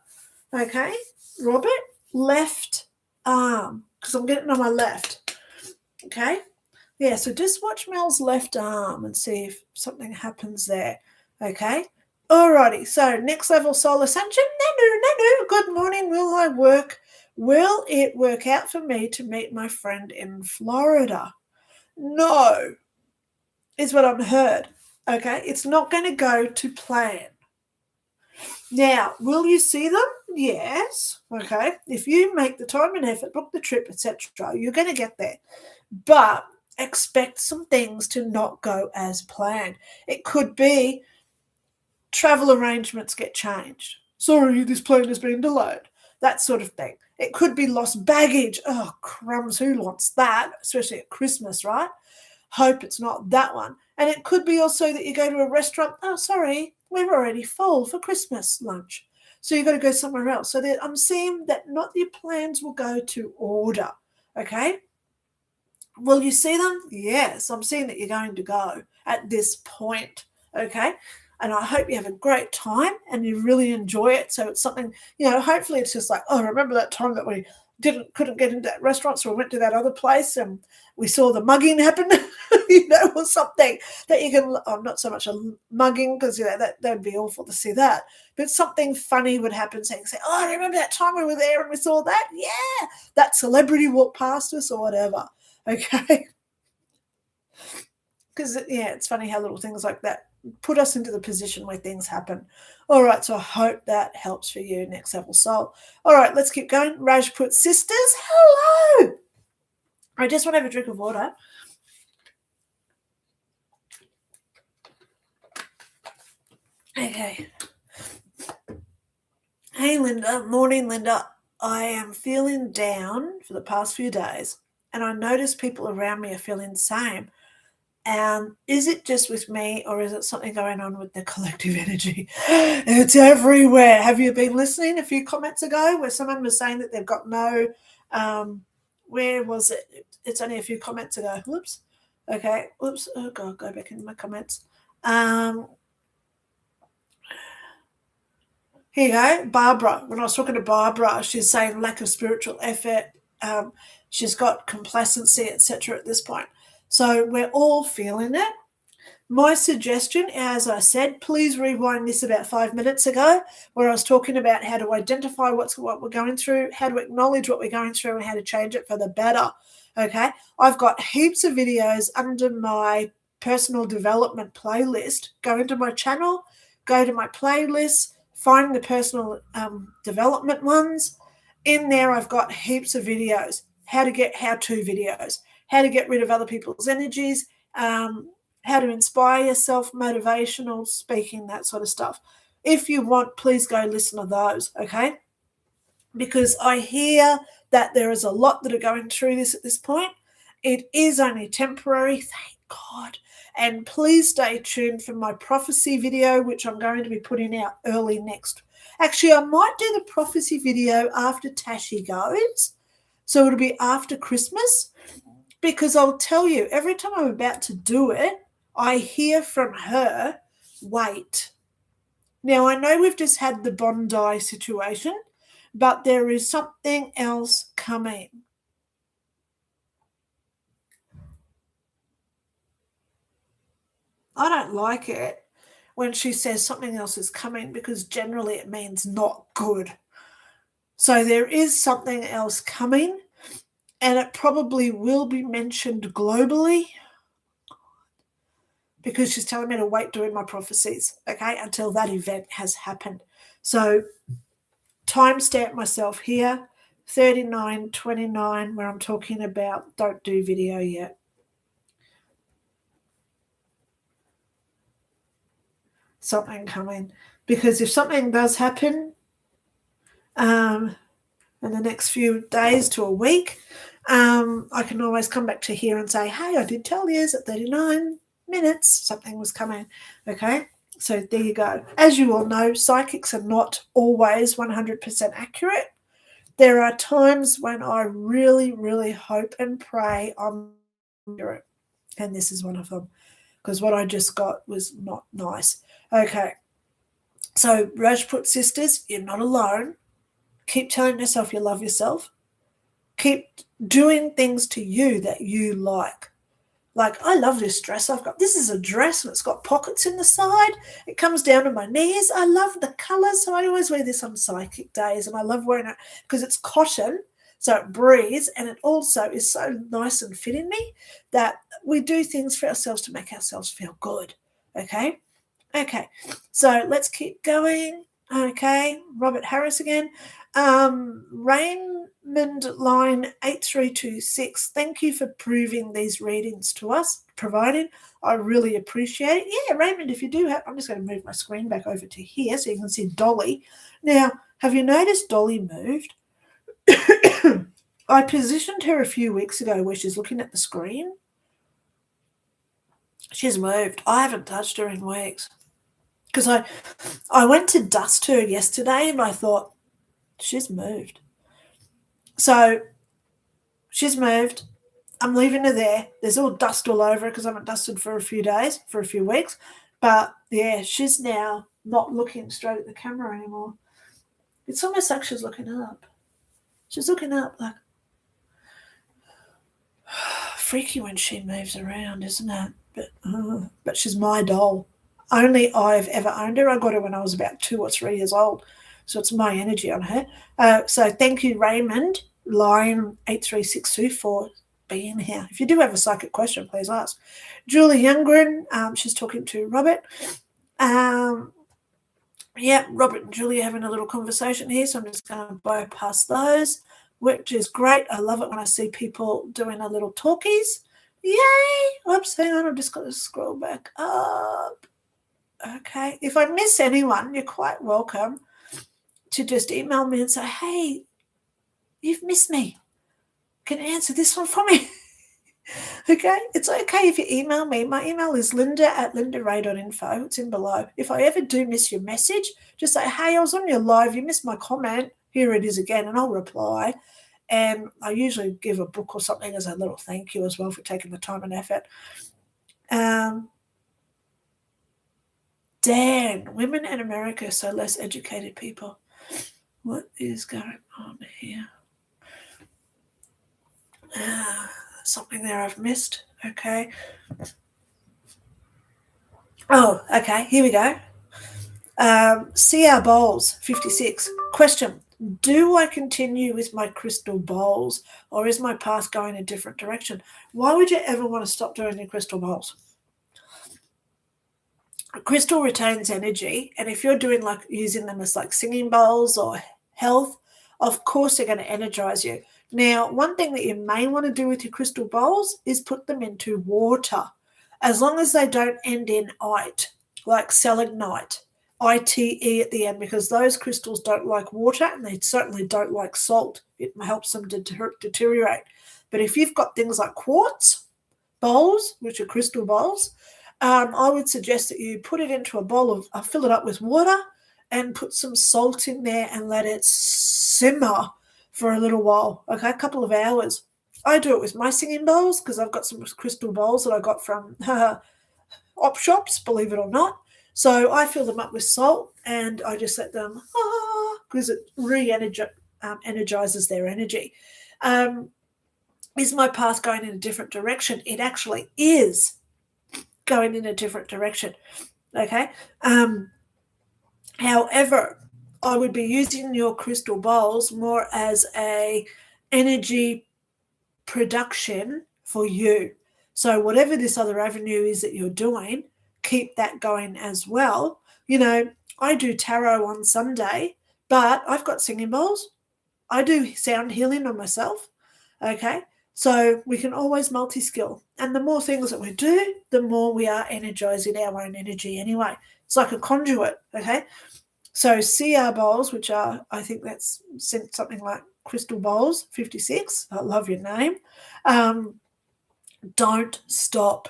Okay, Robert, left arm, because I'm getting on my left. Okay, yeah, so just watch Mel's left arm and see if something happens there. Okay, alrighty, so next level soul ascension. Nanu, good morning. Will it work out for me to meet my friend in Florida? No, is what I've heard. Okay, it's not going to go to plan. Now, will you see them? Yes. Okay. If you make the time and effort, book the trip, etc., you're going to get there. But expect some things to not go as planned. It could be travel arrangements get changed. Sorry, this plane has been delayed. That sort of thing. It could be lost baggage. Oh, crumbs, who wants that? Especially at Christmas, right? Hope it's not that one. And it could be also that you go to a restaurant. Oh, sorry, we're already full for Christmas lunch. So you've got to go somewhere else. So I'm seeing that not your plans will go to order. Okay. Will you see them? Yes, I'm seeing that you're going to go at this point. Okay. And I hope you have a great time and you really enjoy it. So it's something, hopefully it's just like, oh, remember that time that we couldn't get into that restaurant, so we went to that other place and we saw the mugging happen, or something that you can. Not so much a mugging, because that would be awful to see that, but something funny would happen. So you can say, oh, I remember that time we were there and we saw that. Yeah, that celebrity walked past us or whatever. Okay, because it's funny how little things like that put us into the position where things happen. All right, so I hope that helps for you, next level soul. All right, let's keep going. Rajput sisters, hello. I just want to have a drink of water. Okay. Hey, Linda. Morning, Linda. I am feeling down for the past few days, and I notice people around me are feeling the same. Is it just with me, or is it something going on with the collective energy? It's everywhere. Have you been listening a few comments ago where someone was saying that they've got no, where was it? It's only a few comments ago. Whoops. Okay. Whoops. Oh, God, go back into my comments. Here you go. Barbara. When I was talking to Barbara, she's saying lack of spiritual effort. She's got complacency, etc. at this point. So we're all feeling it. My suggestion, as I said, please rewind this about 5 minutes ago, where I was talking about how to identify what we're going through, how to acknowledge what we're going through, and how to change it for the better. Okay, I've got heaps of videos under my personal development playlist. Go into my channel, go to my playlist, find the personal development ones. In there, I've got heaps of videos, how-to videos, how to get rid of other people's energies, how to inspire yourself, motivational speaking, that sort of stuff. If you want, please go listen to those, okay? Because I hear that there is a lot that are going through this at this point. It is only temporary, thank God. And please stay tuned for my prophecy video, which I'm going to be putting out early next. Actually, I might do the prophecy video after Tashi goes. So it'll be after Christmas. Because I'll tell you, every time I'm about to do it, I hear from her, wait. Now, I know we've just had the Bondi situation, but there is something else coming. I don't like it when she says something else is coming, because generally it means not good. So there is something else coming, and it probably will be mentioned globally, because she's telling me to wait doing my prophecies, okay, until that event has happened. So timestamp myself here, 39:29, where I'm talking about don't do video yet. Something coming. Because if something does happen in the next few days to a week, I can always come back to here and say, hey, I did tell you at 39 minutes something was coming, okay? So there you go. As you all know, psychics are not always 100% accurate. There are times when I really, really hope and pray I'm accurate. And this is one of them, because what I just got was not nice. Okay. So Rajput sisters, you're not alone. Keep telling yourself you love yourself. Keep doing things to you that you like. Like, I love this dress I've got. This is a dress and it's got pockets in the side. It comes down to my knees. I love the colours. So I always wear this on psychic days, and I love wearing it because it's cotton, so it breathes, and it also is so nice and fitting me that we do things for ourselves to make ourselves feel good. Okay? Okay. So let's keep going. Okay. Robert Harris again. Raymond line 8326. Thank you for proving these readings to us, providing. I really appreciate it. Yeah, Raymond, if you do have, I'm just going to move my screen back over to here so you can see Dolly. Now, have you noticed Dolly moved? I positioned her a few weeks ago where she's looking at the screen. She's moved. I haven't touched her in weeks. Because I went to dust her yesterday and I thought, she's moved. So she's moved. I'm leaving her there. There's all dust all over her because I haven't dusted for a few days, for a few weeks. But yeah, she's now not looking straight at the camera anymore. It's almost like she's looking up. She's looking up like, freaky when she moves around, isn't it? But she's my doll. Only I've ever owned her. I got her when I was about 2 or 3 years old. So it's my energy on her. So thank you, Raymond, line 8362, for being here. If you do have a psychic question, please ask. Julie Youngren, she's talking to Robert. Yeah, Robert and Julie are having a little conversation here, so I'm just going to bypass those, which is great. I love it when I see people doing a little talkies. Yay! Oops, hang on, I've just got to scroll back up. Okay, if I miss anyone, you're quite welcome to just email me and say, hey, you've missed me. Can you answer this one for me? Okay, it's okay if you email me. My email is linda@lindaray.info. It's in below. If I ever do miss your message, just say, hey, I was on your live, you missed my comment. Here it is again, and I'll reply. And I usually give a book or something as a little thank you as well for taking the time and effort. Dan, women in America are so less educated people. What is going on here? Something there I've missed. Okay. Oh, okay. Here we go. CR Bowls 56. Question: do I continue with my crystal bowls, or is my path going a different direction? Why would you ever want to stop doing your crystal bowls? A crystal retains energy, and if you're doing like using them as like singing bowls or health, of course they're going to energize you. Now, one thing that you may want to do with your crystal bowls is put them into water, as long as they don't end in ite, like selenite, ITE at the end, because those crystals don't like water and they certainly don't like salt. It helps them deteriorate. But if you've got things like quartz bowls, which are crystal bowls, I would suggest that you put it into a bowl of, fill it up with water and put some salt in there and let it simmer for a little while, okay, a couple of hours. I do it with my singing bowls because I've got some crystal bowls that I got from op shops, believe it or not. So I fill them up with salt and I just let them, because it energizes their energy. Is my path going in a different direction? It actually is going in a different direction, okay? However, I would be using your crystal bowls more as a energy production for you. So whatever this other avenue is that you're doing, keep that going as well. You know, I do tarot on Sunday, but I've got singing bowls. I do sound healing on myself, okay? So we can always multi-skill. And the more things that we do, the more we are energizing our own energy anyway. It's like a conduit, okay? So CR bowls, which are, I think that's something like Crystal Bowls 56. I love your name. Don't stop.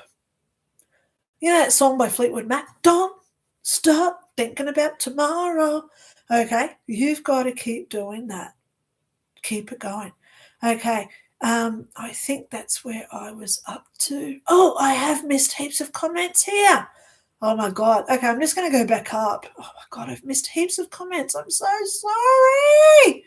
You know that song by Fleetwood Mac? Don't Stop thinking about tomorrow. Okay, you've got to keep doing that. Keep it going. Okay, I think that's where I was up to. Oh, I have missed heaps of comments here. Oh my God. Okay, I'm just going to go back up. Oh my God, I've missed heaps of comments. I'm so sorry.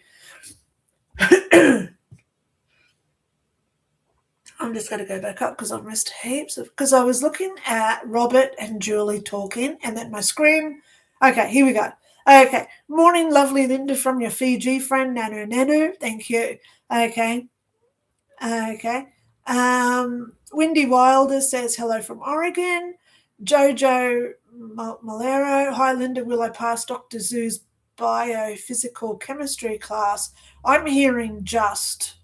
I'm just going to go back up because I've missed heaps of, because I was looking at Robert and Julie talking and then my screen. Okay, here we go. Okay, morning, lovely Linda from your Fiji friend, Nanu. Thank you. Okay. Wendy Wilder says hello from Oregon. Jojo Malero, hi Linda, will I pass Dr. Zoo's biophysical chemistry class? I'm hearing just.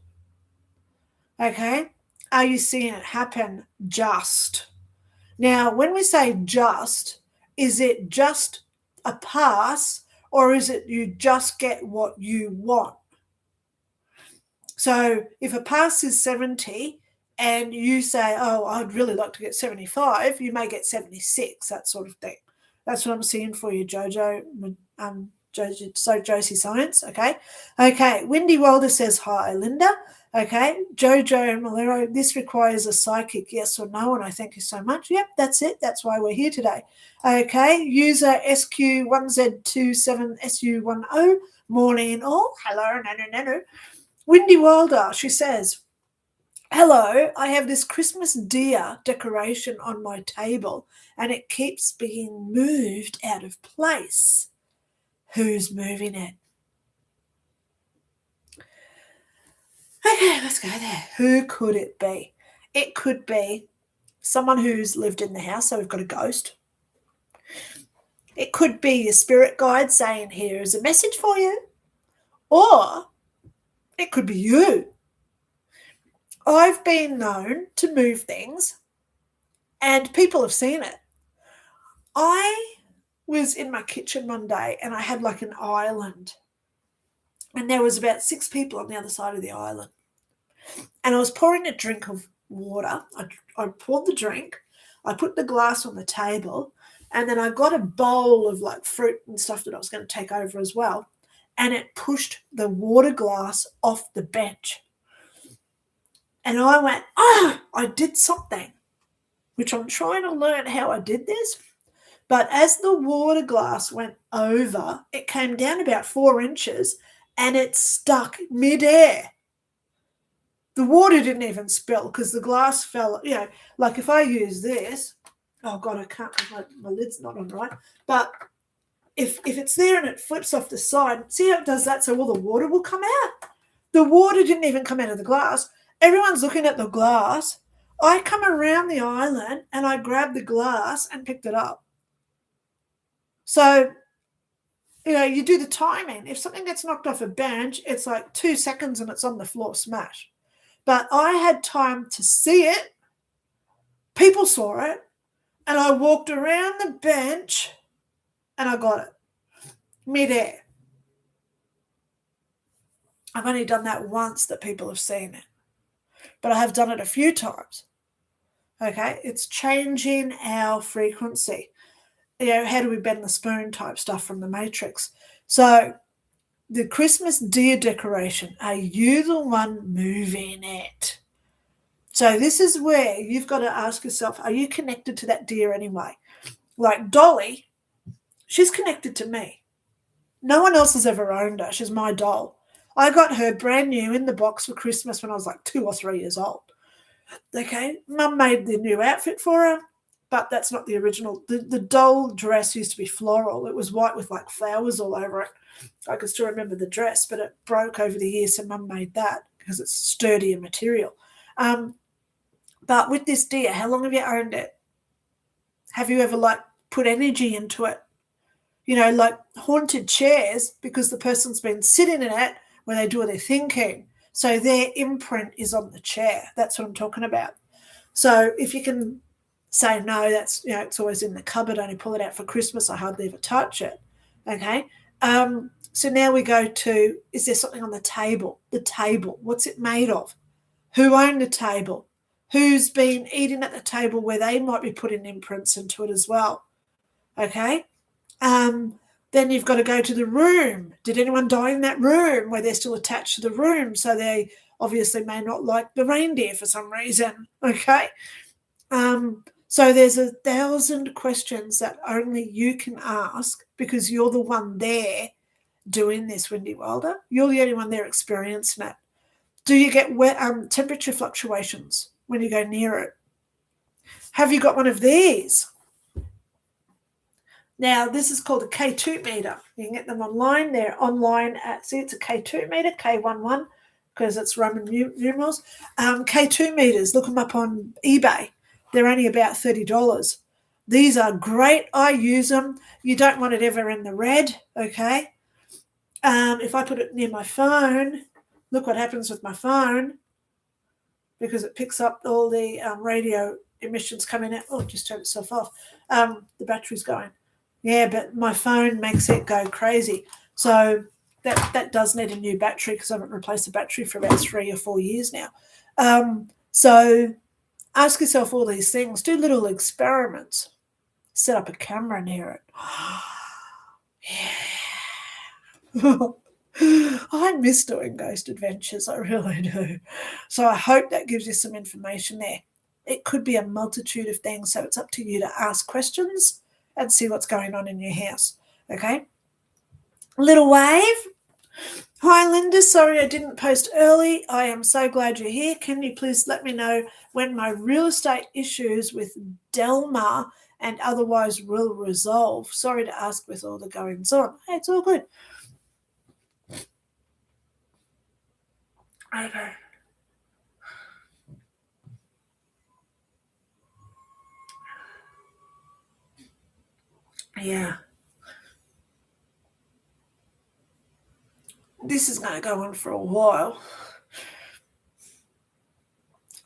Okay, are you seeing it happen? Just. Now, when we say just, is it just a pass or is it you just get what you want? So if a pass is 70 and you say, oh, I'd really like to get 75, you may get 76, that sort of thing. That's what I'm seeing for you, Jojo. Josie Science, okay? Okay, Wendy Wilder says, hi, Linda. Okay, Jojo Malero, this requires a psychic, yes or no, and I thank you so much. Yep, that's it. That's why we're here today. Okay, user SQ1Z27SU10, morning all. Hello, nanu. Wendy Wilder, she says, hello, I have this Christmas deer decoration on my table and it keeps being moved out of place. Who's moving it? Okay, let's go there. Who could it be? It could be someone who's lived in the house, so we've got a ghost. It could be your spirit guide saying, here is a message for you. Or it could be you. I've been known to move things and people have seen it. I was in my kitchen one day and I had like an island and there was about 6 people on the other side of the island. And I was pouring a drink of water. I poured the drink, I put the glass on the table, and then I got a bowl of like fruit and stuff that I was going to take over as well. And it pushed the water glass off the bench. And I went, oh, I did something, which I'm trying to learn how I did this. But as the water glass went over, it came down about 4 inches and it stuck midair. The water didn't even spill because the glass fell, like if I use this, oh God, I can't, my lid's not on right. But if it's there and it flips off the side, see how it does that so all the water will come out? The water didn't even come out of the glass. Everyone's looking at the glass. I come around the island and I grabbed the glass and picked it up. So, you do the timing. If something gets knocked off a bench, it's like 2 seconds and it's on the floor smash. But I had time to see it. People saw it. And I walked around the bench and I got it midair. I've only done that once that people have seen it. But I have done it a few times. Okay, it's changing our frequency. How do we bend the spoon type stuff from the Matrix. So the Christmas deer decoration, are you the one moving it? So this is where you've got to ask yourself, are you connected to that deer anyway? Like Dolly, she's connected to me. No one else has ever owned her. She's my doll. I got her brand new in the box for Christmas when I was like 2 or 3 years old. Okay, Mum made the new outfit for her, but that's not the original. The doll dress used to be floral. It was white with like flowers all over it. I can still remember the dress, but it broke over the years, so Mum made that because it's sturdier material. But with this deer, how long have you owned it? Have you ever put energy into it? Like haunted chairs, because the person's been sitting in it when they do their thinking. So their imprint is on the chair. That's what I'm talking about. So if you can say, no, that's, it's always in the cupboard, only pull it out for Christmas, I hardly ever touch it. Okay. So now we go to, is there something on the table? The table, what's it made of? Who owned the table? Who's been eating at the table where they might be putting imprints into it as well? Okay. Then you've got to go to the room. Did anyone die in that room where they're still attached to the room? So they obviously may not like the reindeer for some reason. Okay. So there's 1,000 questions that only you can ask because you're the one there doing this, Wendy Wilder. You're the only one there experiencing it. Do you get temperature fluctuations when you go near it? Have you got one of these? Now, this is called a K2 meter. You can get them online. They're online at, see, it's a K2 meter, K11, because it's Roman numerals. K2 meters, look them up on eBay. They're only about $30. These are great. I use them. You don't want it ever in the red, okay? If I put it near my phone, look what happens with my phone, because it picks up all the radio emissions coming out. Oh, it just turned itself off. The battery's going. Yeah, but my phone makes it go crazy. So that does need a new battery because I haven't replaced the battery for about 3 or 4 years now. So ask yourself all these things. Do little experiments. Set up a camera near it. Yeah. I miss doing ghost adventures. I really do. So I hope that gives you some information there. It could be a multitude of things, so it's up to you to ask questions and see what's going on in your house. Okay? Little wave. Hi, Linda. Sorry I didn't post early. I am so glad you're here. Can you please let me know when my real estate issues with Delmar and otherwise will resolve? Sorry to ask with all the goings on. Hey, it's all good. Okay. Yeah. This is going to go on for a while.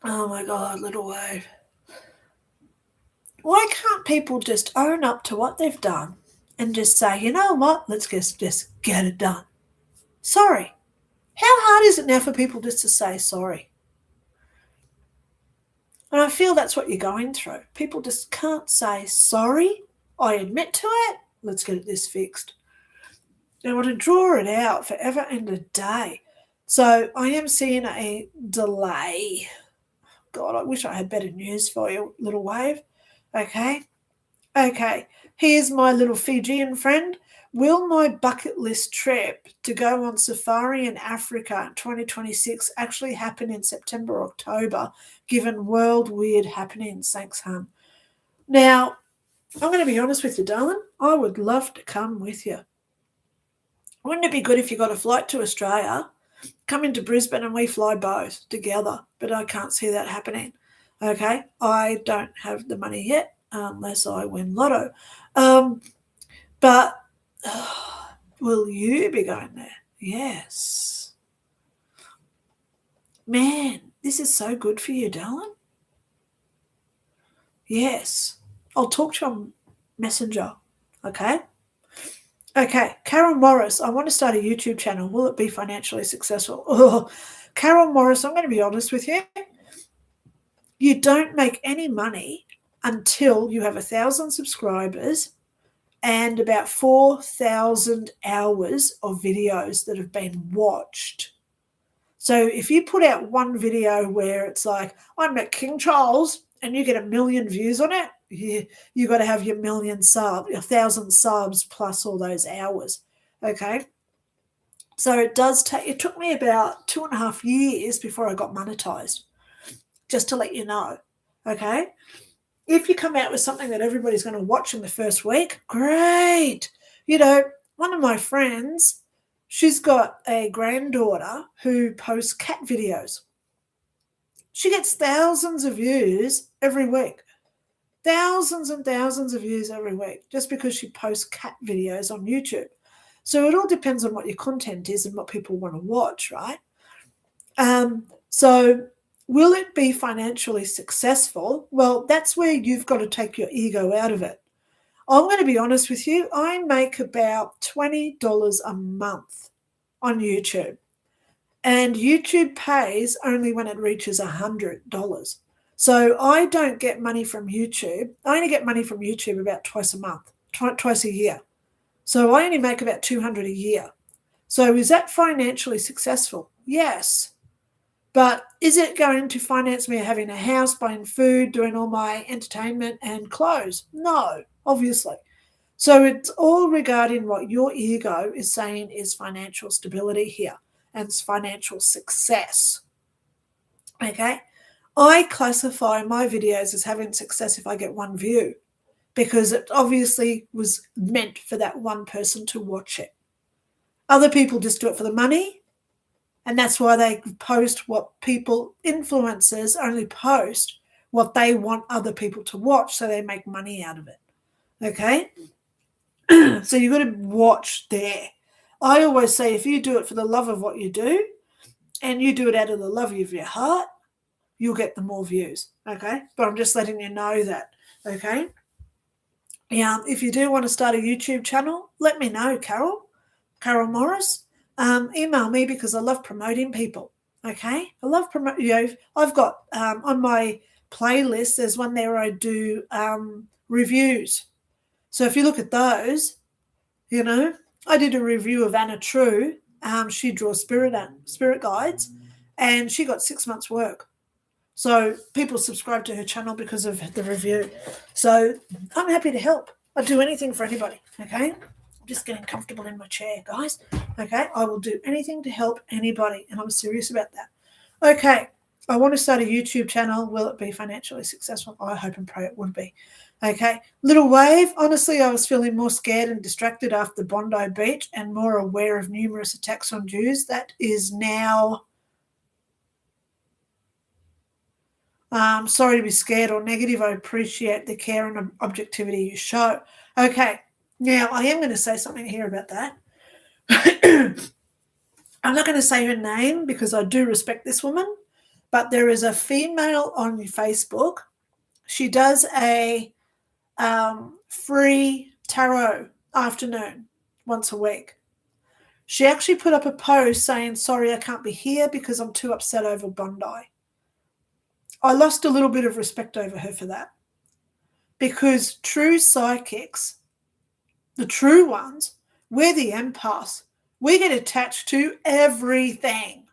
Oh my God, little wave. Why can't people just own up to what they've done and just say, you know what, let's just get it done? Sorry. How hard is it now for people just to say sorry? And I feel that's what you're going through. People just can't say sorry. I admit to it. Let's get this fixed. They want to draw it out forever and a day. So I am seeing a delay. God, I wish I had better news for you, little wave. Okay. Here's my little Fijian friend. Will my bucket list trip to go on safari in Africa 2026 actually happen in September or October, given world weird happenings? Thanks, hon. Now, I'm going to be honest with you, darling. I would love to come with you. Wouldn't it be good if you got a flight to Australia, come into Brisbane and we fly both together? But I can't see that happening. Okay, I don't have the money yet unless I win lotto. But will you be going there? Yes. Man, this is so good for you, darling. Yes. I'll talk to you on Messenger. Okay. Carol Morris, I want to start a YouTube channel. Will it be financially successful? Oh, Carol Morris, I'm going to be honest with you. You don't make any money until you have 1,000 subscribers and about 4,000 hours of videos that have been watched. So if you put out one video where it's like, I'm at King Charles, and you get 1 million views on it, you got to have your 1,000 subs plus all those hours. Okay. So it took me about 2.5 years before I got monetized, just to let you know. Okay. If you come out with something that everybody's going to watch in the first week, great. You know, one of my friends, she's got a granddaughter who posts cat videos. She gets thousands of views every week. Thousands and thousands of views every week just because she posts cat videos on YouTube. So it all depends on what your content is and what people want to watch, right? So will it be financially successful? Well, that's where you've got to take your ego out of it. I'm going to be honest with you. I make about $20 a month on YouTube. And YouTube pays only when it reaches $100. So I don't get money from YouTube. I only get money from YouTube about twice a month, twice a year. So I only make about $200 a year. So is that financially successful? Yes. But is it going to finance me having a house, buying food, doing all my entertainment and clothes? No, obviously. So it's all regarding what your ego is saying is financial stability here and it's financial success. Okay? I classify my videos as having success if I get one view because it obviously was meant for that one person to watch it. Other people just do it for the money, and that's why they post what people, influencers only post what they want other people to watch so they make money out of it. Okay? So you've got to watch there. I always say if you do it for the love of what you do and you do it out of the love of your heart, you'll get the more views. Okay? But I'm just letting you know that. Okay? Yeah, if you do want to start a YouTube channel, let me know, Carol Morris. Email me because I love promoting people. Okay, I love promote. I've got on my playlist. There's one there where I do reviews. So if you look at those, I did a review of Anna True. She draws spirit guides, and she got 6 months' work. So people subscribe to her channel because of the review. So I'm happy to help. I'd do anything for anybody. Okay. I'm just getting comfortable in my chair, guys. Okay. I will do anything to help anybody. And I'm serious about that. Okay. I want to start a YouTube channel. Will it be financially successful? I hope and pray it would be. Okay. Little Wave. Honestly, I was feeling more scared and distracted after Bondi Beach and more aware of numerous attacks on Jews. That is now... sorry to be scared or negative. I appreciate the care and objectivity you show. Okay, now I am going to say something here about that. I'm not going to say her name because I do respect this woman, but there is a female on Facebook. She does a free tarot afternoon once a week. She actually put up a post saying, sorry, I can't be here because I'm too upset over Bondi. I lost a little bit of respect over her for that because true psychics, the true ones, we're the empaths. We get attached to everything.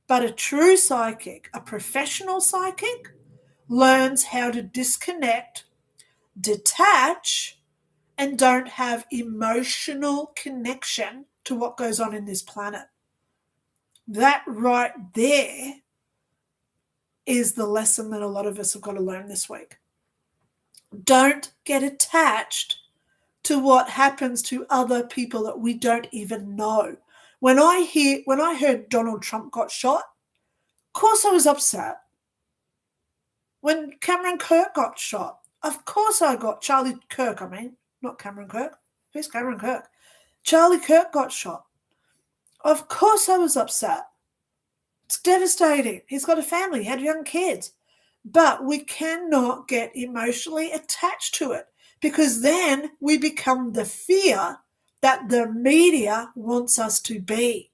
But a true psychic, a professional psychic, learns how to disconnect, detach, and don't have emotional connection to what goes on in this planet. That right there is the lesson that a lot of us have got to learn this week. Don't get attached to what happens to other people that we don't even know. When I heard Donald Trump got shot, of course I was upset. When Cameron Kirk got shot, of course I got Charlie Kirk, not Cameron Kirk. Who's Cameron Kirk? Charlie Kirk got shot. Of course I was upset. It's devastating. He's got a family, he had young kids. But we cannot get emotionally attached to it because then we become the fear that the media wants us to be.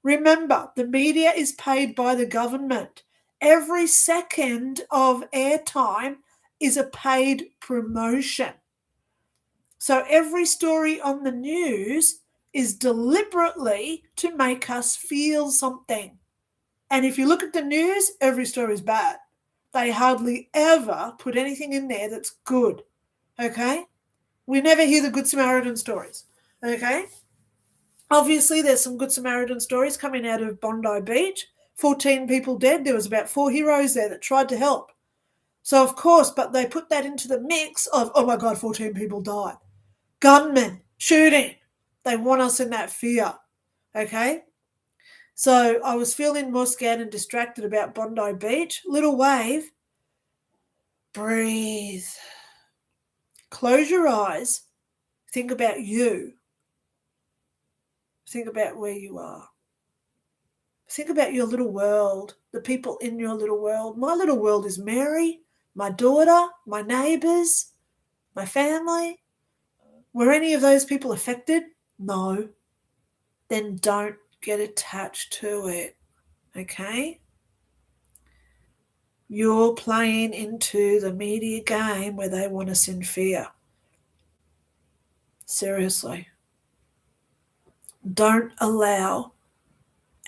Remember, the media is paid by the government. Every second of airtime is a paid promotion. So every story on the news is deliberately to make us feel something. And if you look at the news, every story is bad. They hardly ever put anything in there that's good, okay? We never hear the Good Samaritan stories, okay? Obviously, there's some Good Samaritan stories coming out of Bondi Beach. 14 people dead. There was about 4 heroes there that tried to help. So, of course, but they put that into the mix of, oh, my God, 14 people died. Gunmen, shooting. They want us in that fear, okay? So I was feeling more scared and distracted about Bondi Beach. Little Wave, breathe. Close your eyes. Think about you. Think about where you are. Think about your little world, the people in your little world. My little world is Mary, my daughter, my neighbours, my family. Were any of those people affected? No. Then don't get attached to it, okay? You're playing into the media game where they want us in fear. Seriously. Don't allow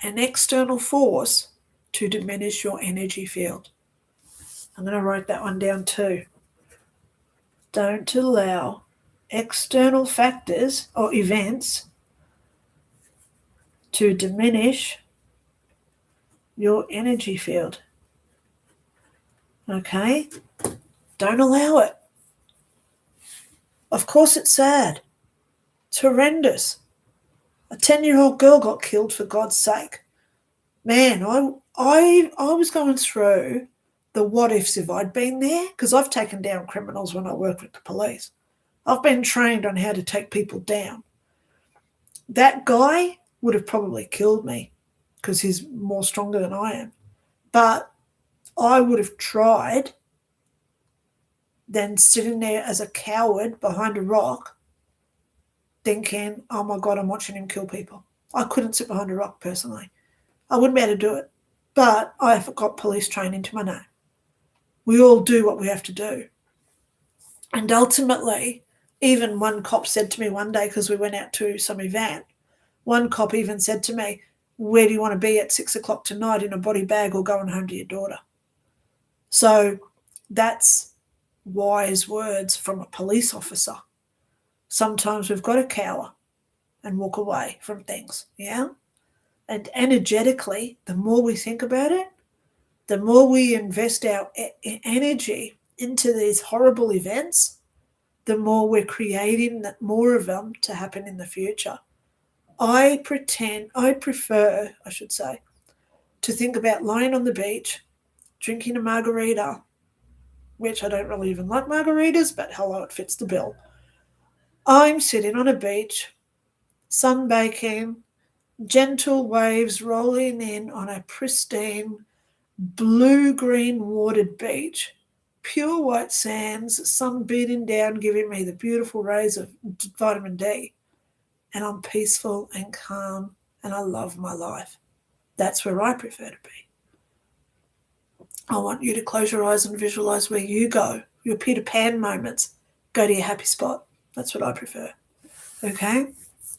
an external force to diminish your energy field. I'm going to write that one down too. Don't allow external factors or events to diminish your energy field. Okay? Don't allow it. Of course it's sad. It's horrendous. A 10-year-old girl got killed, for God's sake. Man, I was going through the what ifs if I'd been there, because I've taken down criminals when I worked with the police. I've been trained on how to take people down. That guy would have probably killed me because he's more stronger than I am. But I would have tried than sitting there as a coward behind a rock thinking, oh my God, I'm watching him kill people. I couldn't sit behind a rock personally. I wouldn't be able to do it. But I've got police training to my name. We all do what we have to do. And ultimately, even one cop said to me one day, because we went out to some event, one cop even said to me, where do you want to be at 6 o'clock tonight, in a body bag or going home to your daughter? So that's wise words from a police officer. Sometimes we've got to cower and walk away from things, yeah? And energetically, the more we think about it, the more we invest our energy into these horrible events, the more we're creating more of them to happen in the future. I prefer to think about lying on the beach, drinking a margarita, which I don't really even like margaritas, but hello, it fits the bill. I'm sitting on a beach, sunbaking, gentle waves rolling in on a pristine, blue-green watered beach, pure white sands, sun beating down, giving me the beautiful rays of vitamin D. And I'm peaceful and calm, and I love my life. That's where I prefer to be. I want you to close your eyes and visualize where you go, your Peter Pan moments. Go to your happy spot. That's what I prefer. Okay?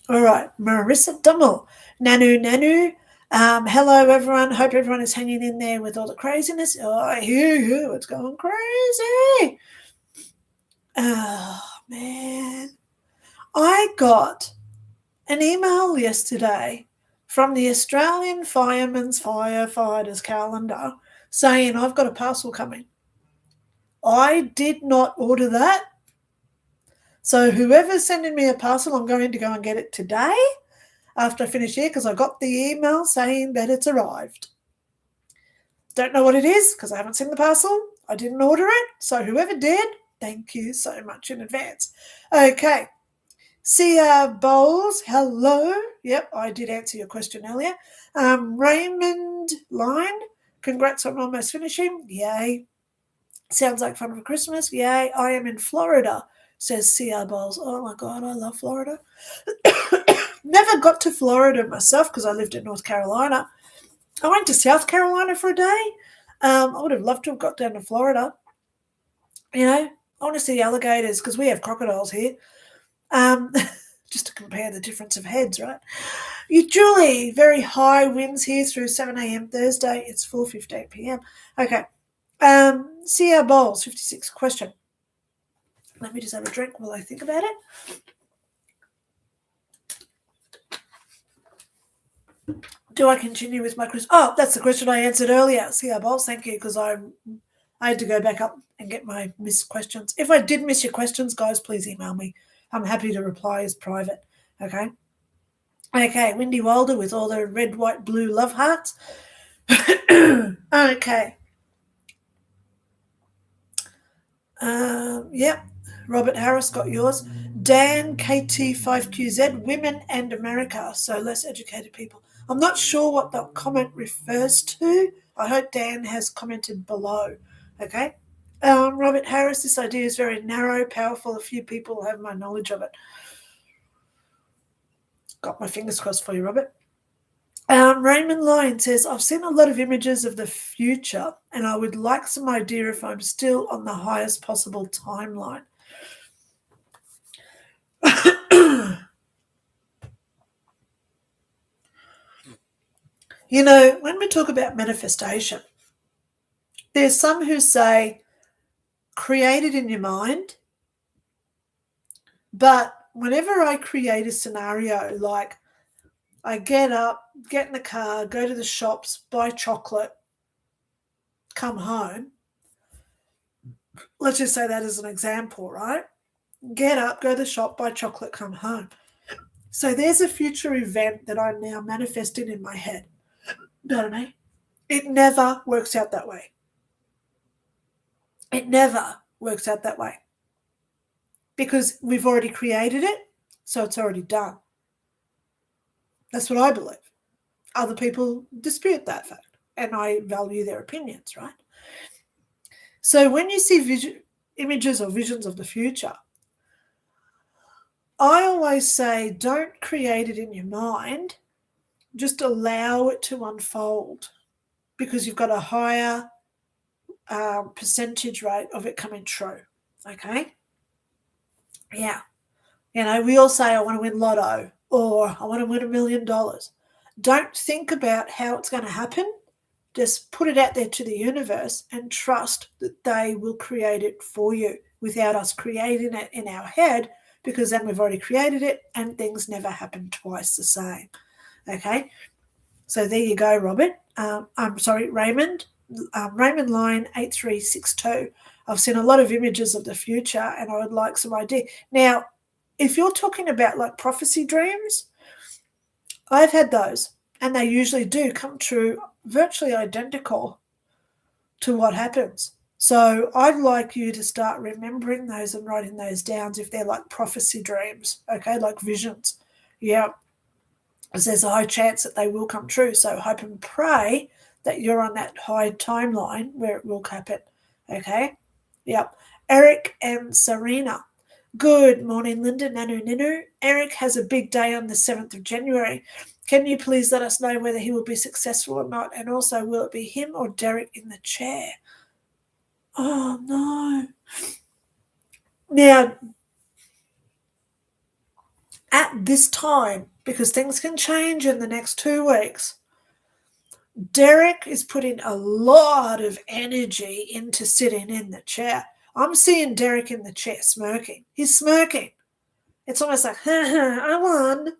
All right. Marissa Dummel. Nanu. Hello, everyone. Hope everyone is hanging in there with all the craziness. Oh, I hear you. It's going crazy. Oh, man. I got an email yesterday from the Australian Firemen's Firefighters calendar saying I've got a parcel coming. I did not order that. So whoever's sending me a parcel, I'm going to go and get it today after I finish here, because I got the email saying that it's arrived. Don't know what it is because I haven't seen the parcel. I didn't order it. So whoever did, thank you so much in advance. Okay. Sia Bowles, hello. Yep, I did answer your question earlier. Raymond Line, congrats on almost finishing. Yay. Sounds like fun for Christmas. Yay. I am in Florida, says Sia Bowles. Oh my God, I love Florida. Never got to Florida myself because I lived in North Carolina. I went to South Carolina for a day. I would have loved to have got down to Florida. You know, I want to see alligators because we have crocodiles here. Just to compare the difference of heads, right? You, Julie, very high winds here through 7 a.m. Thursday. It's 4:15 p.m. Okay. Sia Bowles, 56 question. Let me just have a drink while I think about it. Do I continue with my question? Oh, that's the question I answered earlier. Sia Bowles, thank you, because I had to go back up and get my missed questions. If I did miss your questions, guys, please email me. I'm happy to reply as private. Okay. Okay, Wendy Wilder with all the red, white, blue love hearts. Okay. Yep. Robert Harris got yours. Dan KT5QZ, Women and America, so less educated people. I'm not sure what the comment refers to. I hope Dan has commented below. Okay. Robert Harris, this idea is very narrow, powerful. A few people have my knowledge of it. Got my fingers crossed for you, Robert. Raymond Lyon says, I've seen a lot of images of the future and I would like some idea if I'm still on the highest possible timeline. You know, when we talk about manifestation, there's some who say create it in your mind, but whenever I create a scenario like I get up, get in the car, go to the shops, buy chocolate, come home, let's just say that as an example, right? Get up, go to the shop, buy chocolate, come home. So there's a future event that I'm now manifesting in my head. Pardon me? It never works out that way. It never works out that way because we've already created it, so it's already done. That's what I believe. Other people dispute that fact, and I value their opinions, right? So when you see images or visions of the future, I always say don't create it in your mind, just allow it to unfold because you've got a higher percentage rate of it coming true. Okay? Yeah. You know, we all say, I want to win lotto or I want to win $1 million. Don't think about how it's going to happen. Just put it out there to the universe and trust that they will create it for you without us creating it in our head, because then we've already created it and things never happen twice the same. Okay? So there you go, Robert. I'm sorry, Raymond. Raymond line 8362. I've seen a lot of images of the future and I would like some idea. Now, if you're talking about like prophecy dreams, I've had those and they usually do come true virtually identical to what happens. So I'd like you to start remembering those and writing those down if they're like prophecy dreams, okay, like visions. Yeah, because there's a high chance that they will come true. So hope and pray that you're on that high timeline where it will happen. Okay? Yep. Eric and Serena. Good morning, Linda, Nanu, Ninu. Eric has a big day on the 7th of January. Can you please let us know whether he will be successful or not? And also, will it be him or Derek in the chair? Oh, no. Now, at this time, because things can change in the next 2 weeks, Derek is putting a lot of energy into sitting in the chair. I'm seeing Derek in the chair smirking. He's smirking. It's almost like, I won.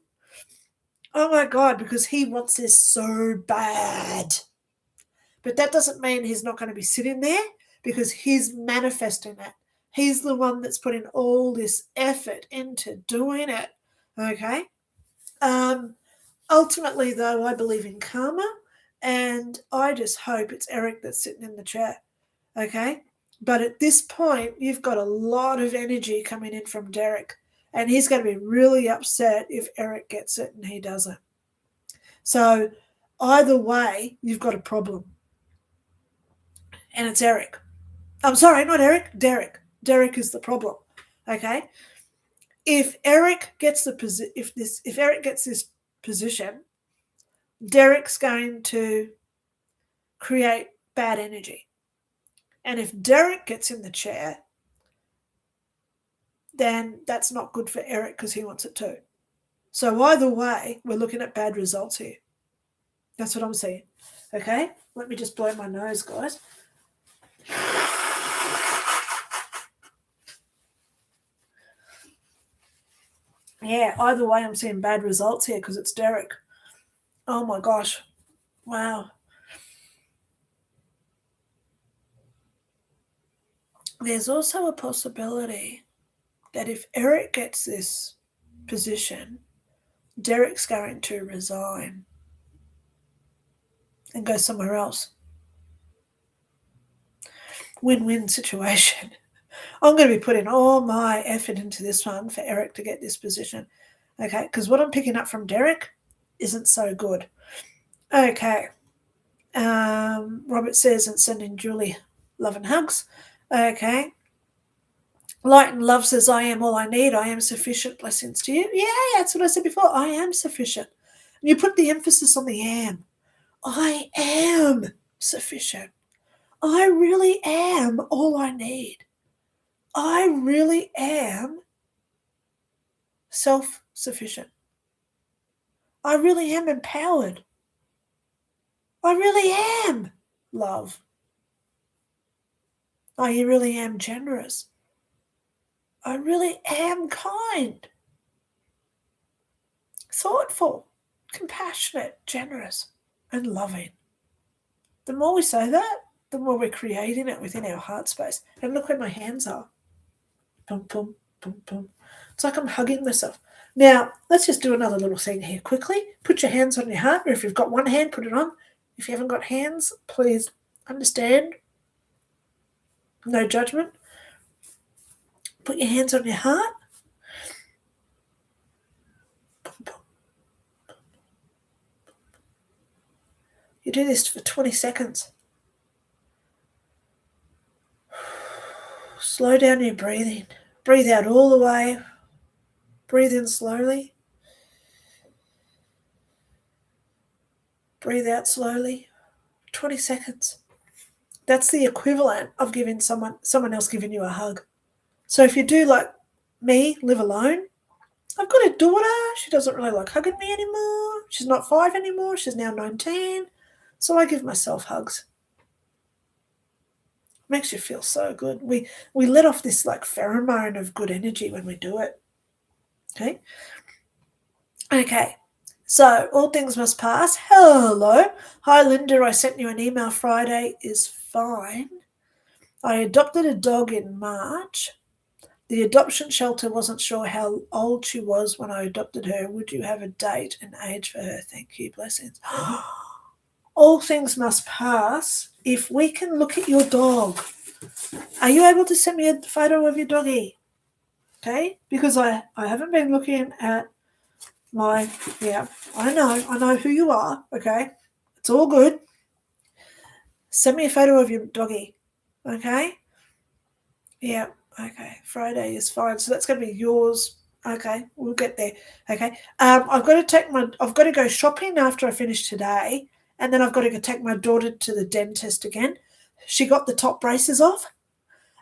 Oh my God, because he wants this so bad. But that doesn't mean he's not going to be sitting there because he's manifesting it. He's the one that's putting all this effort into doing it. Okay? Ultimately, though, I believe in karma, and I just hope it's Eric that's sitting in the chair. Okay? But at this point, you've got a lot of energy coming in from Derek, and he's going to be really upset if Eric gets it and he doesn't. So either way, you've got a problem. And it's Eric. I'm sorry, not Eric, Derek. Derek is the problem. Okay? If Eric gets if Eric gets this position, Derek's going to create bad energy. And if Derek gets in the chair, then that's not good for Eric because he wants it too. So either way, we're looking at bad results here. That's what I'm seeing. Okay? Let me just blow my nose, guys. Yeah, either way, I'm seeing bad results here because it's Derek. Oh my gosh. Wow. There's also a possibility that if Eric gets this position, Derek's going to resign and go somewhere else. Win-win situation. I'm going to be putting all my effort into this one for Eric to get this position. Okay, because what I'm picking up from Derek isn't so good. Okay. Robert says, and sending Julie love and hugs. Okay. Light and love says, I am all I need. I am sufficient. Blessings to you. Yeah, that's what I said before. I am sufficient. And you put the emphasis on the am. I am sufficient. I really am all I need. I really am self-sufficient. I really am empowered. I really am love. I really am generous. I really am kind, thoughtful, compassionate, generous, and loving. The more we say that, the more we're creating it within our heart space. And look where my hands are. Boom, boom, boom, boom. It's like I'm hugging myself. Now, let's just do another little thing here quickly. Put your hands on your heart, or if you've got one hand, put it on. If you haven't got hands, please understand. No judgment. Put your hands on your heart. Boom, boom. You do this for 20 seconds. Slow down your breathing. Breathe out all the way. Breathe in slowly. Breathe out slowly. 20 seconds. That's the equivalent of giving someone else giving you a hug. So if you do like me, live alone, I've got a daughter. She doesn't really like hugging me anymore. She's not 5 anymore. She's now 19. So I give myself hugs. Makes you feel so good. We let off this like pheromone of good energy when we do it. Okay. So all things must pass. Hello. Hi, Linda. I sent you an email Friday. Is fine. I adopted a dog in March. The adoption shelter wasn't sure how old she was when I adopted her. Would you have a date and age for her? Thank you. Blessings. All things must pass. If we can look at your dog, are you able to send me a photo of your doggy? Okay, because I haven't been looking at my, I know who you are, okay? It's all good. Send me a photo of your doggy, okay? Yeah, okay. Friday is fine. So that's going to be yours. Okay, we'll get there. Okay. I've got to go shopping after I finish today, and then I've got to take my daughter to the dentist again. She got the top braces off,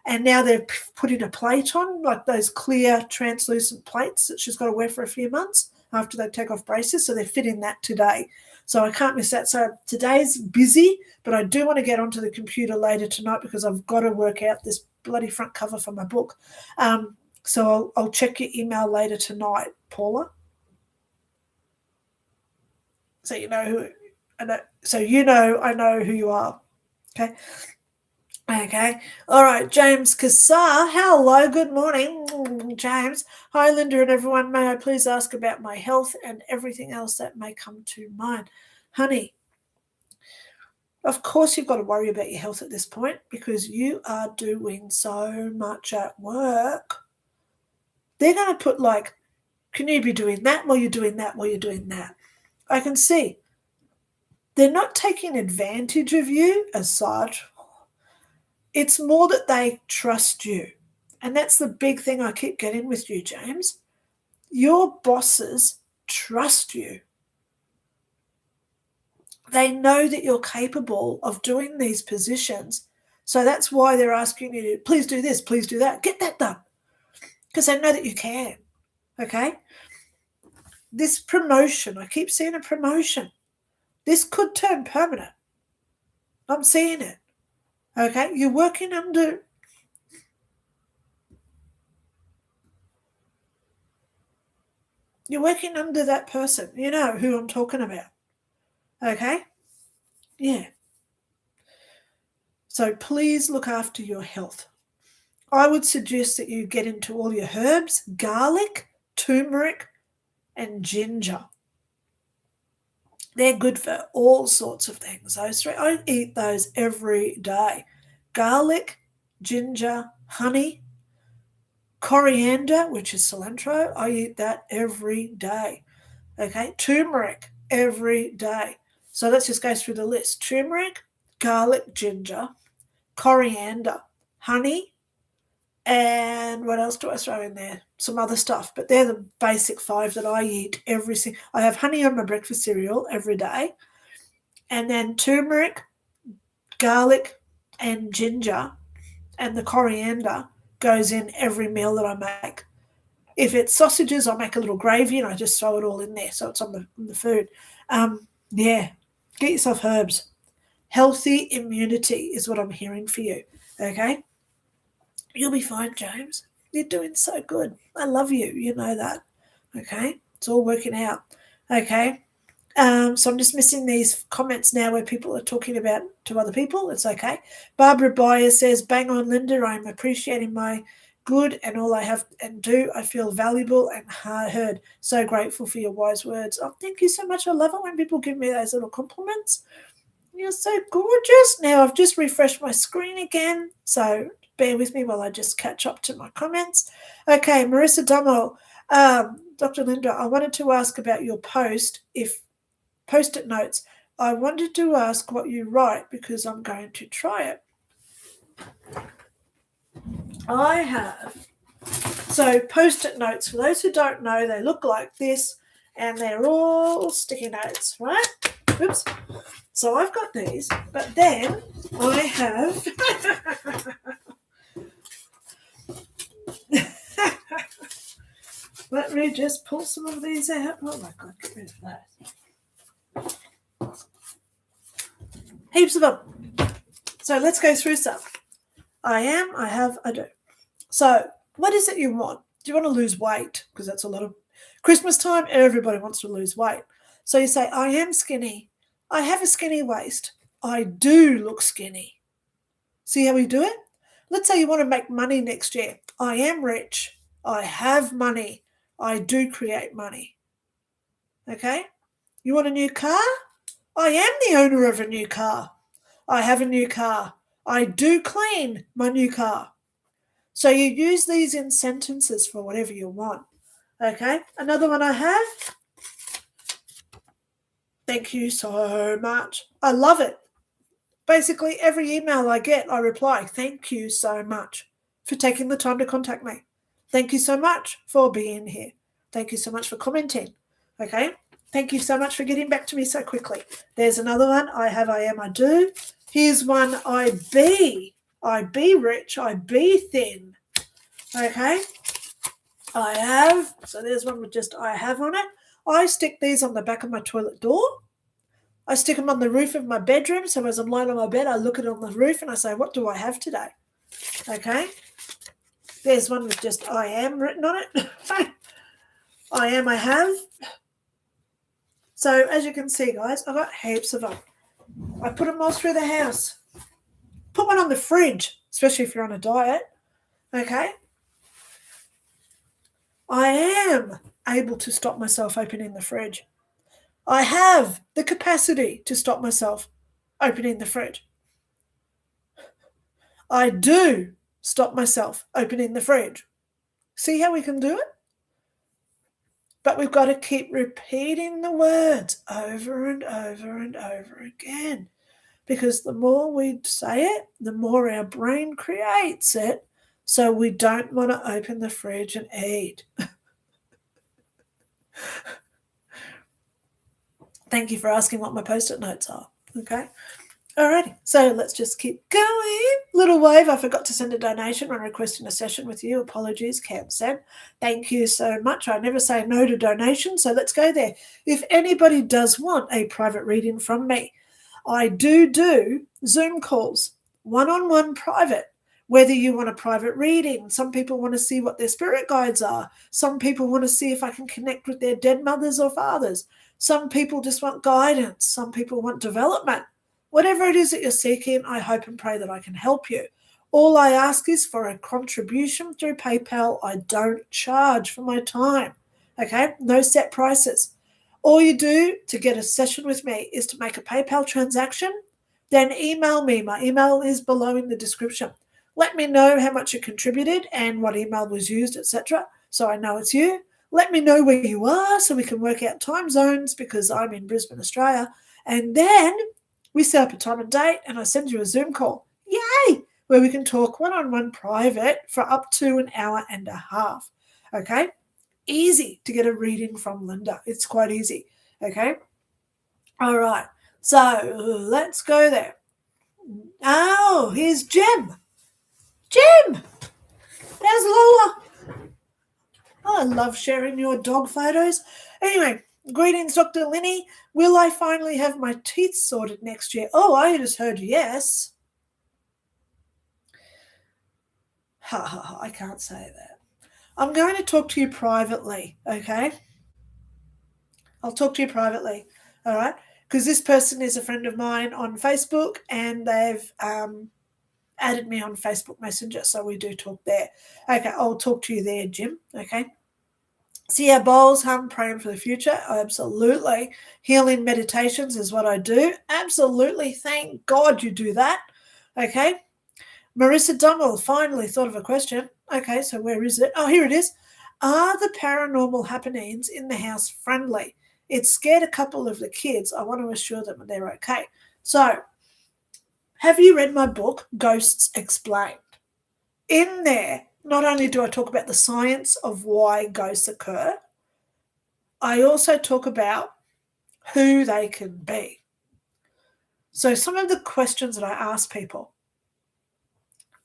and now they're putting a plate on, like those clear translucent plates that she's got to wear for a few months after they take off braces. So they're fitting that today. So I can't miss that. So today's busy, but I do want to get onto the computer later tonight because I've got to work out this bloody front cover for my book. So I'll check your email later tonight, Paula. So you know who I know. So you know I know who you are. Okay. Okay. All right. James Kassar. Hello. Good morning, James. Hi, Linda and everyone. May I please ask about my health and everything else that may come to mind? Honey, of course you've got to worry about your health at this point because you are doing so much at work. They're going to put like, can you be doing that while you're doing that while you're doing that? I can see. They're not taking advantage of you as such. It's more that they trust you. And that's the big thing I keep getting with you, James. Your bosses trust you. They know that you're capable of doing these positions. So that's why they're asking you to please do this, please do that. Get that done. Because they know that you can. Okay? This promotion, I keep seeing a promotion. This could turn permanent. I'm seeing it. Okay? You're working under that person. You know who I'm talking about. Okay? Yeah. So please look after your health. I would suggest that you get into all your herbs, garlic, turmeric, and ginger. They're good for all sorts of things. Those three, I eat those every day. Garlic, ginger, honey, coriander, which is cilantro, I eat that every day. Okay, turmeric every day. So let's just go through the list. Turmeric, garlic, ginger, coriander, honey, and what else do I throw in there? Some other stuff, but they're the basic 5 that I eat every single. I have honey on my breakfast cereal every day, and then turmeric, garlic, and ginger, and the coriander goes in every meal that I make. If it's sausages, I make a little gravy and I just throw it all in there, so it's on the food. Yeah, get yourself herbs. Healthy immunity is what I'm hearing for you, okay? You'll be fine, James. You're doing so good. I love you. You know that, okay? It's all working out, okay? So I'm just missing these comments now where people are talking about to other people. It's okay. Barbara Byer says, bang on, Lynda. I'm appreciating my good and all I have and do. I feel valuable and heard. So grateful for your wise words. Oh, thank you so much. I love it when people give me those little compliments. You're so gorgeous. Now I've just refreshed my screen again. So bear with me while I just catch up to my comments. Okay, Marissa Dummel. Dr. Lynda, I wanted to ask about your post-it notes. I wanted to ask what you write because I'm going to try it. I have. So post-it notes, for those who don't know, they look like this and they're all sticky notes, right? Oops. So I've got these, but then I have let me just pull some of these out. Oh my God, get rid of those. Heaps of them. So let's go through some. I am, I have, I do. So what is it you want? Do you want to lose weight? Because that's a lot of Christmas time. Everybody wants to lose weight. So you say, I am skinny. I have a skinny waist. I do look skinny. See how we do it? Let's say you want to make money next year. I am rich. I have money. I do create money. Okay? You want a new car? I am the owner of a new car. I have a new car. I do clean my new car. So you use these in sentences for whatever you want. Okay? Another one I have. Thank you so much. I love it. Basically, every email I get, I reply, thank you so much for taking the time to contact me. Thank you so much for being here. Thank you so much for commenting. Okay? Thank you so much for getting back to me so quickly. There's another one. I have, I am, I do. Here's one. I be rich. I be thin. Okay? I have. So there's one with just I have on it. I stick these on the back of my toilet door. I stick them on the roof of my bedroom. So as I'm lying on my bed, I look at it on the roof and I say, what do I have today? Okay. There's one with just I am written on it. I am, I have. So as you can see, guys, I've got heaps of them. I put them all through the house. Put one on the fridge, especially if you're on a diet. Okay. I am able to stop myself opening the fridge. I have the capacity to stop myself opening the fridge. I do stop myself opening the fridge. See how we can do it? But we've got to keep repeating the words over and over and over again. Because the more we say it, the more our brain creates it. So we don't want to open the fridge and eat. Thank you for asking what my post-it notes are. Okay. Alrighty. So let's just keep going. Little wave. I forgot to send a donation when requesting a session with you. Apologies, Cam said. Thank you so much. I never say no to donation. So let's go there. If anybody does want a private reading from me, I do Zoom calls, one-on-one private. Whether you want a private reading, some people want to see what their spirit guides are. Some people want to see if I can connect with their dead mothers or fathers. Some people just want guidance. Some people want development. Whatever it is that you're seeking, I hope and pray that I can help you. All I ask is for a contribution through PayPal. I don't charge for my time. Okay? No set prices. All you do to get a session with me is to make a PayPal transaction, then email me. My email is below in the description. Let me know how much you contributed and what email was used, etc. So I know it's you. Let me know where you are so we can work out time zones because I'm in Brisbane, Australia. And then we set up a time and date and I send you a Zoom call. Yay! Where we can talk one-on-one private for up to an hour and a half. Okay? Easy to get a reading from Lynda. It's quite easy. Okay? All right. So let's go there. Oh, here's Jim. Jim! There's Lola. Oh, I love sharing your dog photos. Anyway, Greetings, Dr. Lynny. Will I finally have my teeth sorted next year? Oh, I just heard yes. Ha ha ha, I can't say that. I'm going to talk to you privately, okay? I'll talk to you privately, all right? Because this person is a friend of mine on Facebook and they've added me on Facebook Messenger, so we do talk there. Okay, I'll talk to you there, Jim, okay? See our bowls hum, praying for the future. Absolutely. Healing meditations is what I do. Absolutely. Thank God you do that. Okay. Marissa Dummel finally thought of a question. Okay, so where is it? Oh, here it is. Are the paranormal happenings in the house friendly? It scared a couple of the kids. I want to assure them they're okay. So, have you read my book, Ghosts Explained? In there, not only do I talk about the science of why ghosts occur, I also talk about who they can be. So, some of the questions that I ask people: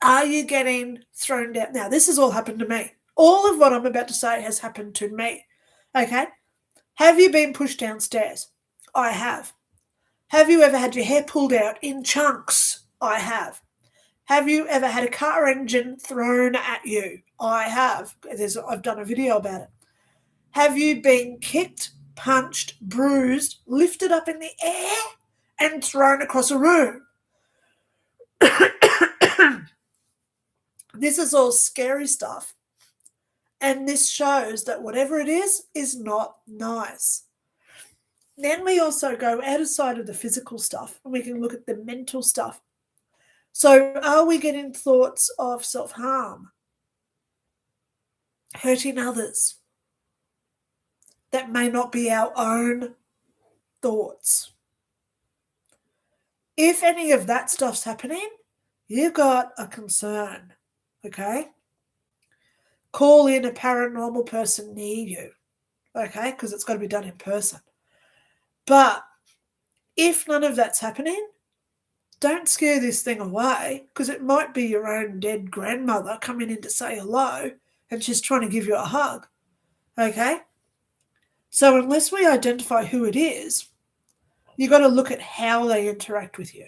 are you getting thrown down? Now, this has all happened to me. All of what I'm about to say has happened to me. Okay. Have you been pushed downstairs? I have. Have you ever had your hair pulled out in chunks? I have. Have you ever had a car engine thrown at you? I have. I've done a video about it. Have you been kicked, punched, bruised, lifted up in the air, and thrown across a room? This is all scary stuff. And this shows that whatever it is not nice. Then we also go outside of the physical stuff and we can look at the mental stuff. So are we getting thoughts of self-harm, hurting others that may not be our own thoughts? If any of that stuff's happening, you've got a concern, okay? Call in a paranormal person near you, okay? Because it's got to be done in person. But if none of that's happening, don't scare this thing away, because it might be your own dead grandmother coming in to say hello and she's trying to give you a hug, okay? So unless we identify who it is, you've got to look at how they interact with you.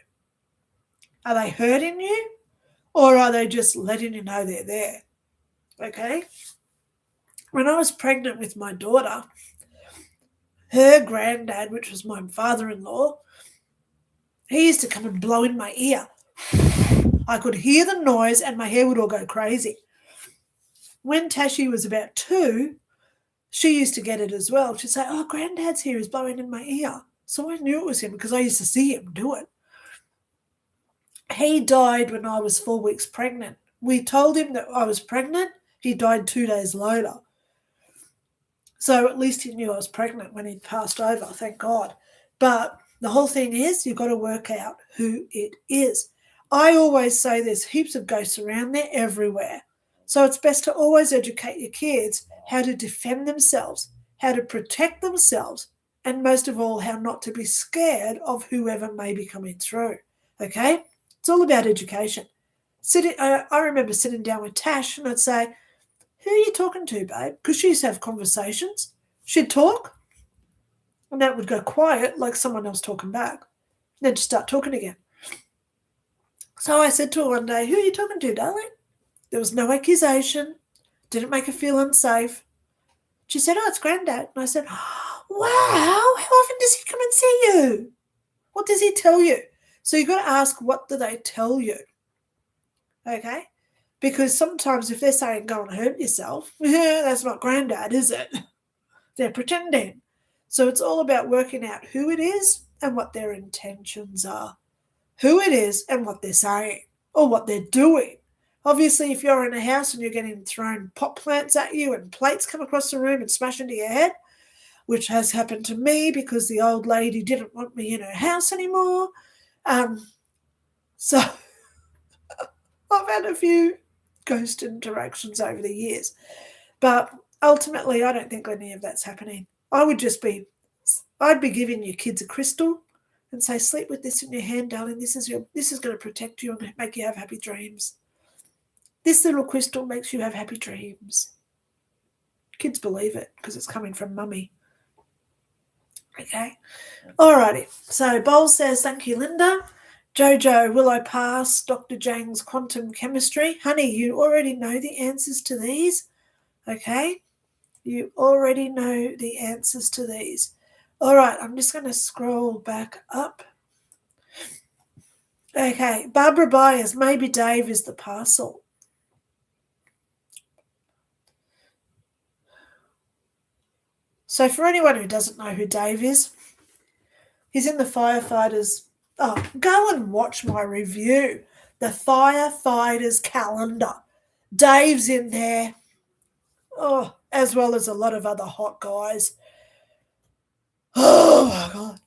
Are they hurting you, or are they just letting you know they're there, okay? When I was pregnant with my daughter, her granddad, which was my father-in-law, he used to come and blow in my ear. I could hear the noise and my hair would all go crazy. When Tashi was about 2, she used to get it as well. She'd say, oh, Granddad's here, he's blowing in my ear. So I knew it was him because I used to see him do it. He died when I was 4 weeks pregnant. We told him that I was pregnant. He died 2 days later. So at least he knew I was pregnant when he passed over, thank God. But the whole thing is you've got to work out who it is. I always say there's heaps of ghosts around there everywhere. So it's best to always educate your kids how to defend themselves, how to protect themselves, and most of all, how not to be scared of whoever may be coming through, okay? It's all about education. I remember sitting down with Tash and I'd say, who are you talking to, babe? Because she used to have conversations. She'd talk, and then it would go quiet like someone else talking back. Then she'd start talking again. So I said to her one day, who are you talking to, darling? There was no accusation. Didn't make her feel unsafe. She said, oh, it's Granddad. And I said, wow, how often does he come and see you? What does he tell you? So you've got to ask, what do they tell you? Okay? Because sometimes if they're saying go and hurt yourself, that's not Granddad, is it? They're pretending. So it's all about working out who it is and what their intentions are. Who it is and what they're saying or what they're doing. Obviously, if you're in a house and you're getting thrown pot plants at you and plates come across the room and smash into your head, which has happened to me because the old lady didn't want me in her house anymore. So I've had a few ghost interactions over the years. But ultimately, I don't think any of that's happening. I'd be giving your kids a crystal and say, sleep with this in your hand, darling. This is going to protect you and make you have happy dreams. This little crystal makes you have happy dreams. Kids believe it because it's coming from mummy. Okay. Alrighty. So Bowles says, thank you, Linda. Jojo, will I pass Dr. Jang's quantum chemistry? Honey, you already know the answers to these. Okay. You already know the answers to these. All right. I'm just going to scroll back up. Okay. Barbara Byers, maybe Dave is the parcel. So for anyone who doesn't know who Dave is, he's in the firefighters. Oh, go and watch my review. The firefighters calendar. Dave's in there. Oh, as well as a lot of other hot guys. Oh my God.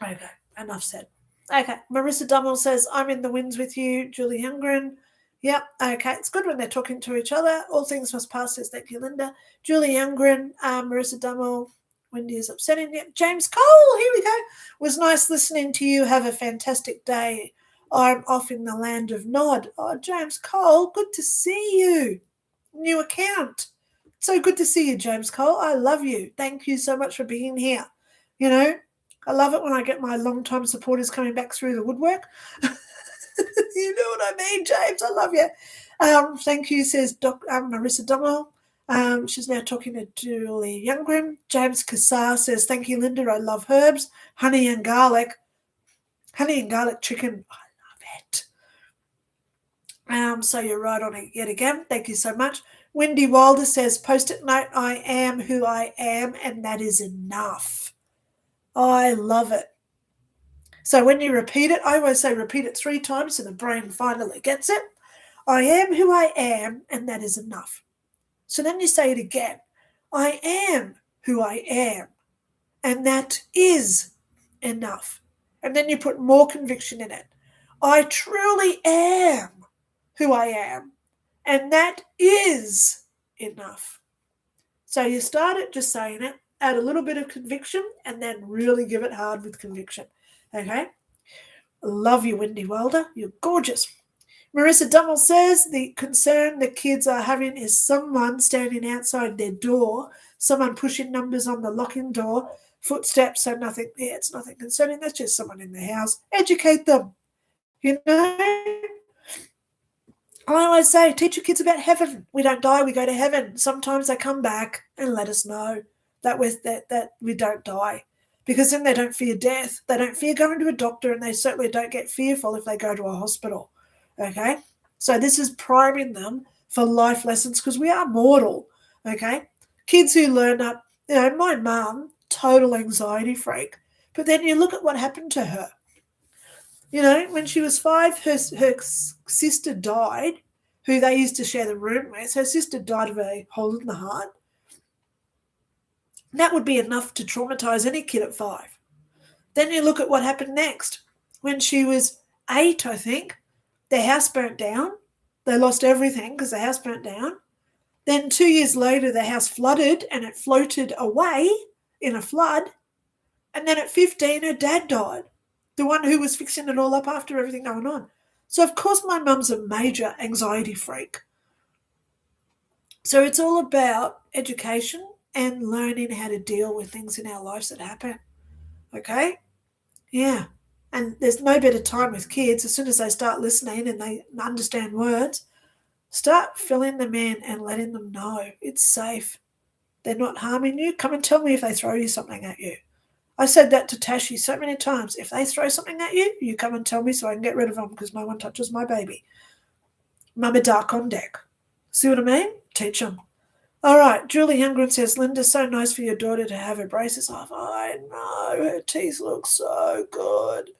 Okay, enough said. Okay, Marissa Dummel says, I'm in the winds with you. Julie Youngren. Yep, okay. It's good when they're talking to each other. All things must pass, says thank you, Linda. Julie Youngren, Marissa Dummel. Wendy is upsetting. Yep. James Cole, here we go. Was nice listening to you. Have a fantastic day. I'm off in the land of Nod. Oh, James Cole, good to see you. New account. So good to see you, James Cole. I love you. Thank you so much for being here. You know, I love it when I get my long-time supporters coming back through the woodwork. You know what I mean, James? I love you. Thank you, says Marissa Dummel. She's now talking to Julie Youngren. James Cassar says, thank you, Linda. I love herbs. Honey and garlic. Honey and garlic chicken. I love it. So you're right on it yet again. Thank you so much. Wendy Wilder says, post-it note, I am who I am, and that is enough. I love it. So when you repeat it, I always say repeat it 3 times so the brain finally gets it. I am who I am, and that is enough. So then you say it again. I am who I am, and that is enough. And then you put more conviction in it. I truly am who I am, and that is enough. So you start it just saying it, add a little bit of conviction, and then really give it hard with conviction. Okay? Love you, Wendy Wilder. You're gorgeous. Marissa Dummel says the concern the kids are having is someone standing outside their door, someone pushing numbers on the lock-in door, footsteps, so nothing. Yeah, it's nothing concerning. That's just someone in the house. Educate them. You know? I always say, teach your kids about heaven. We don't die, we go to heaven. Sometimes they come back and let us know that we don't die. Because then they don't fear death. They don't fear going to a doctor, and they certainly don't get fearful if they go to a hospital. Okay? So this is priming them for life lessons because we are mortal. Okay? Kids who learn up, my mum, total anxiety freak. But then you look at what happened to her. When she was 5, her sister died, who they used to share the room with. Her sister died of a hole in the heart. That would be enough to traumatize any kid at 5. Then you look at what happened next. When she was 8, I think, their house burnt down. They lost everything because the house burnt down. Then 2 years later, the house flooded and it floated away in a flood. And then at 15, her dad died. The one who was fixing it all up after everything going on. So, of course, my mum's a major anxiety freak. So it's all about education and learning how to deal with things in our lives that happen. Okay? Yeah. And there's no better time with kids. As soon as they start listening and they understand words, start filling them in and letting them know it's safe. They're not harming you. Come and tell me if they throw you something at you. I said that to Tashi so many times. If they throw something at you, you come and tell me so I can get rid of them because no one touches my baby. Mama Dark on deck. See what I mean? Teach them. All right. Julie Youngren says, Linda, so nice for your daughter to have her braces off. I know. Her teeth look so good.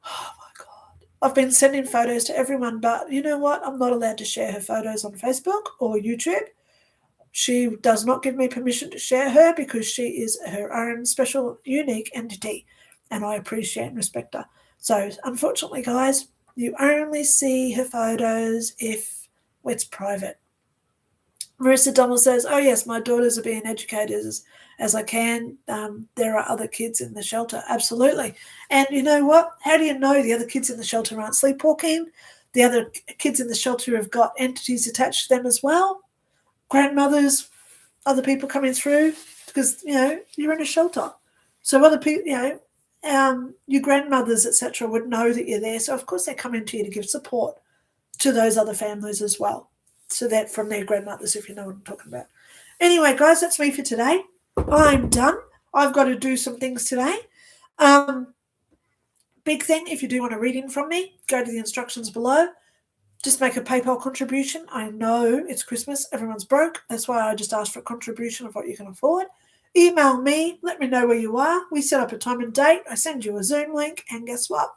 Oh, my God. I've been sending photos to everyone, but you know what? I'm not allowed to share her photos on Facebook or YouTube. She does not give me permission to share her because she is her own special, unique entity, and I appreciate and respect her. So, unfortunately, guys, you only see her photos if it's private. Marissa Dummel says, oh, yes, my daughters are being educated as I can. There are other kids in the shelter. Absolutely. And you know what? How do you know the other kids in the shelter aren't sleepwalking? The other kids in the shelter have got entities attached to them as well. Grandmothers, other people coming through because, you're in a shelter. So other people, your grandmothers, etc., would know that you're there. So, of course, they're coming to you to give support to those other families as well. So that from their grandmothers, if you know what I'm talking about. Anyway, guys, that's me for today. I'm done. I've got to do some things today. Big thing, if you do want a reading from me, go to the instructions below. Just make a PayPal contribution. I know it's Christmas. Everyone's broke. That's why I just asked for a contribution of what you can afford. Email me. Let me know where you are. We set up a time and date. I send you a Zoom link. And guess what?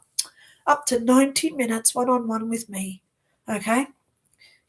Up to 90 minutes one-on-one with me. Okay?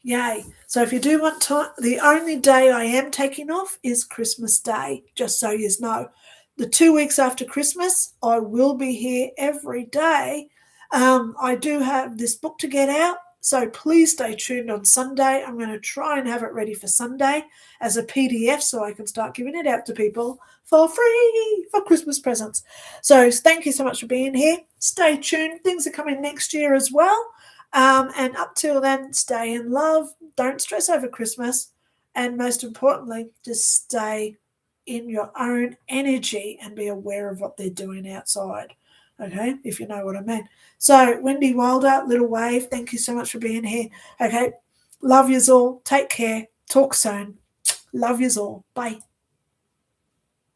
Yay. So if you do want time, the only day I am taking off is Christmas Day, just so you know. The 2 weeks after Christmas, I will be here every day. I do have this book to get out, so please stay tuned on Sunday. I'm going to try and have it ready for Sunday as a PDF so I can start giving it out to people for free for Christmas presents. So thank you so much for being here. Stay tuned. Things are coming next year as well. And up till then, stay in love. Don't stress over Christmas. And most importantly, just stay in your own energy and be aware of what they're doing outside. Okay, if you know what I mean. So, Wendy Wilder, Little Wave, thank you so much for being here. Okay, love yous all. Take care. Talk soon. Love yous all. Bye.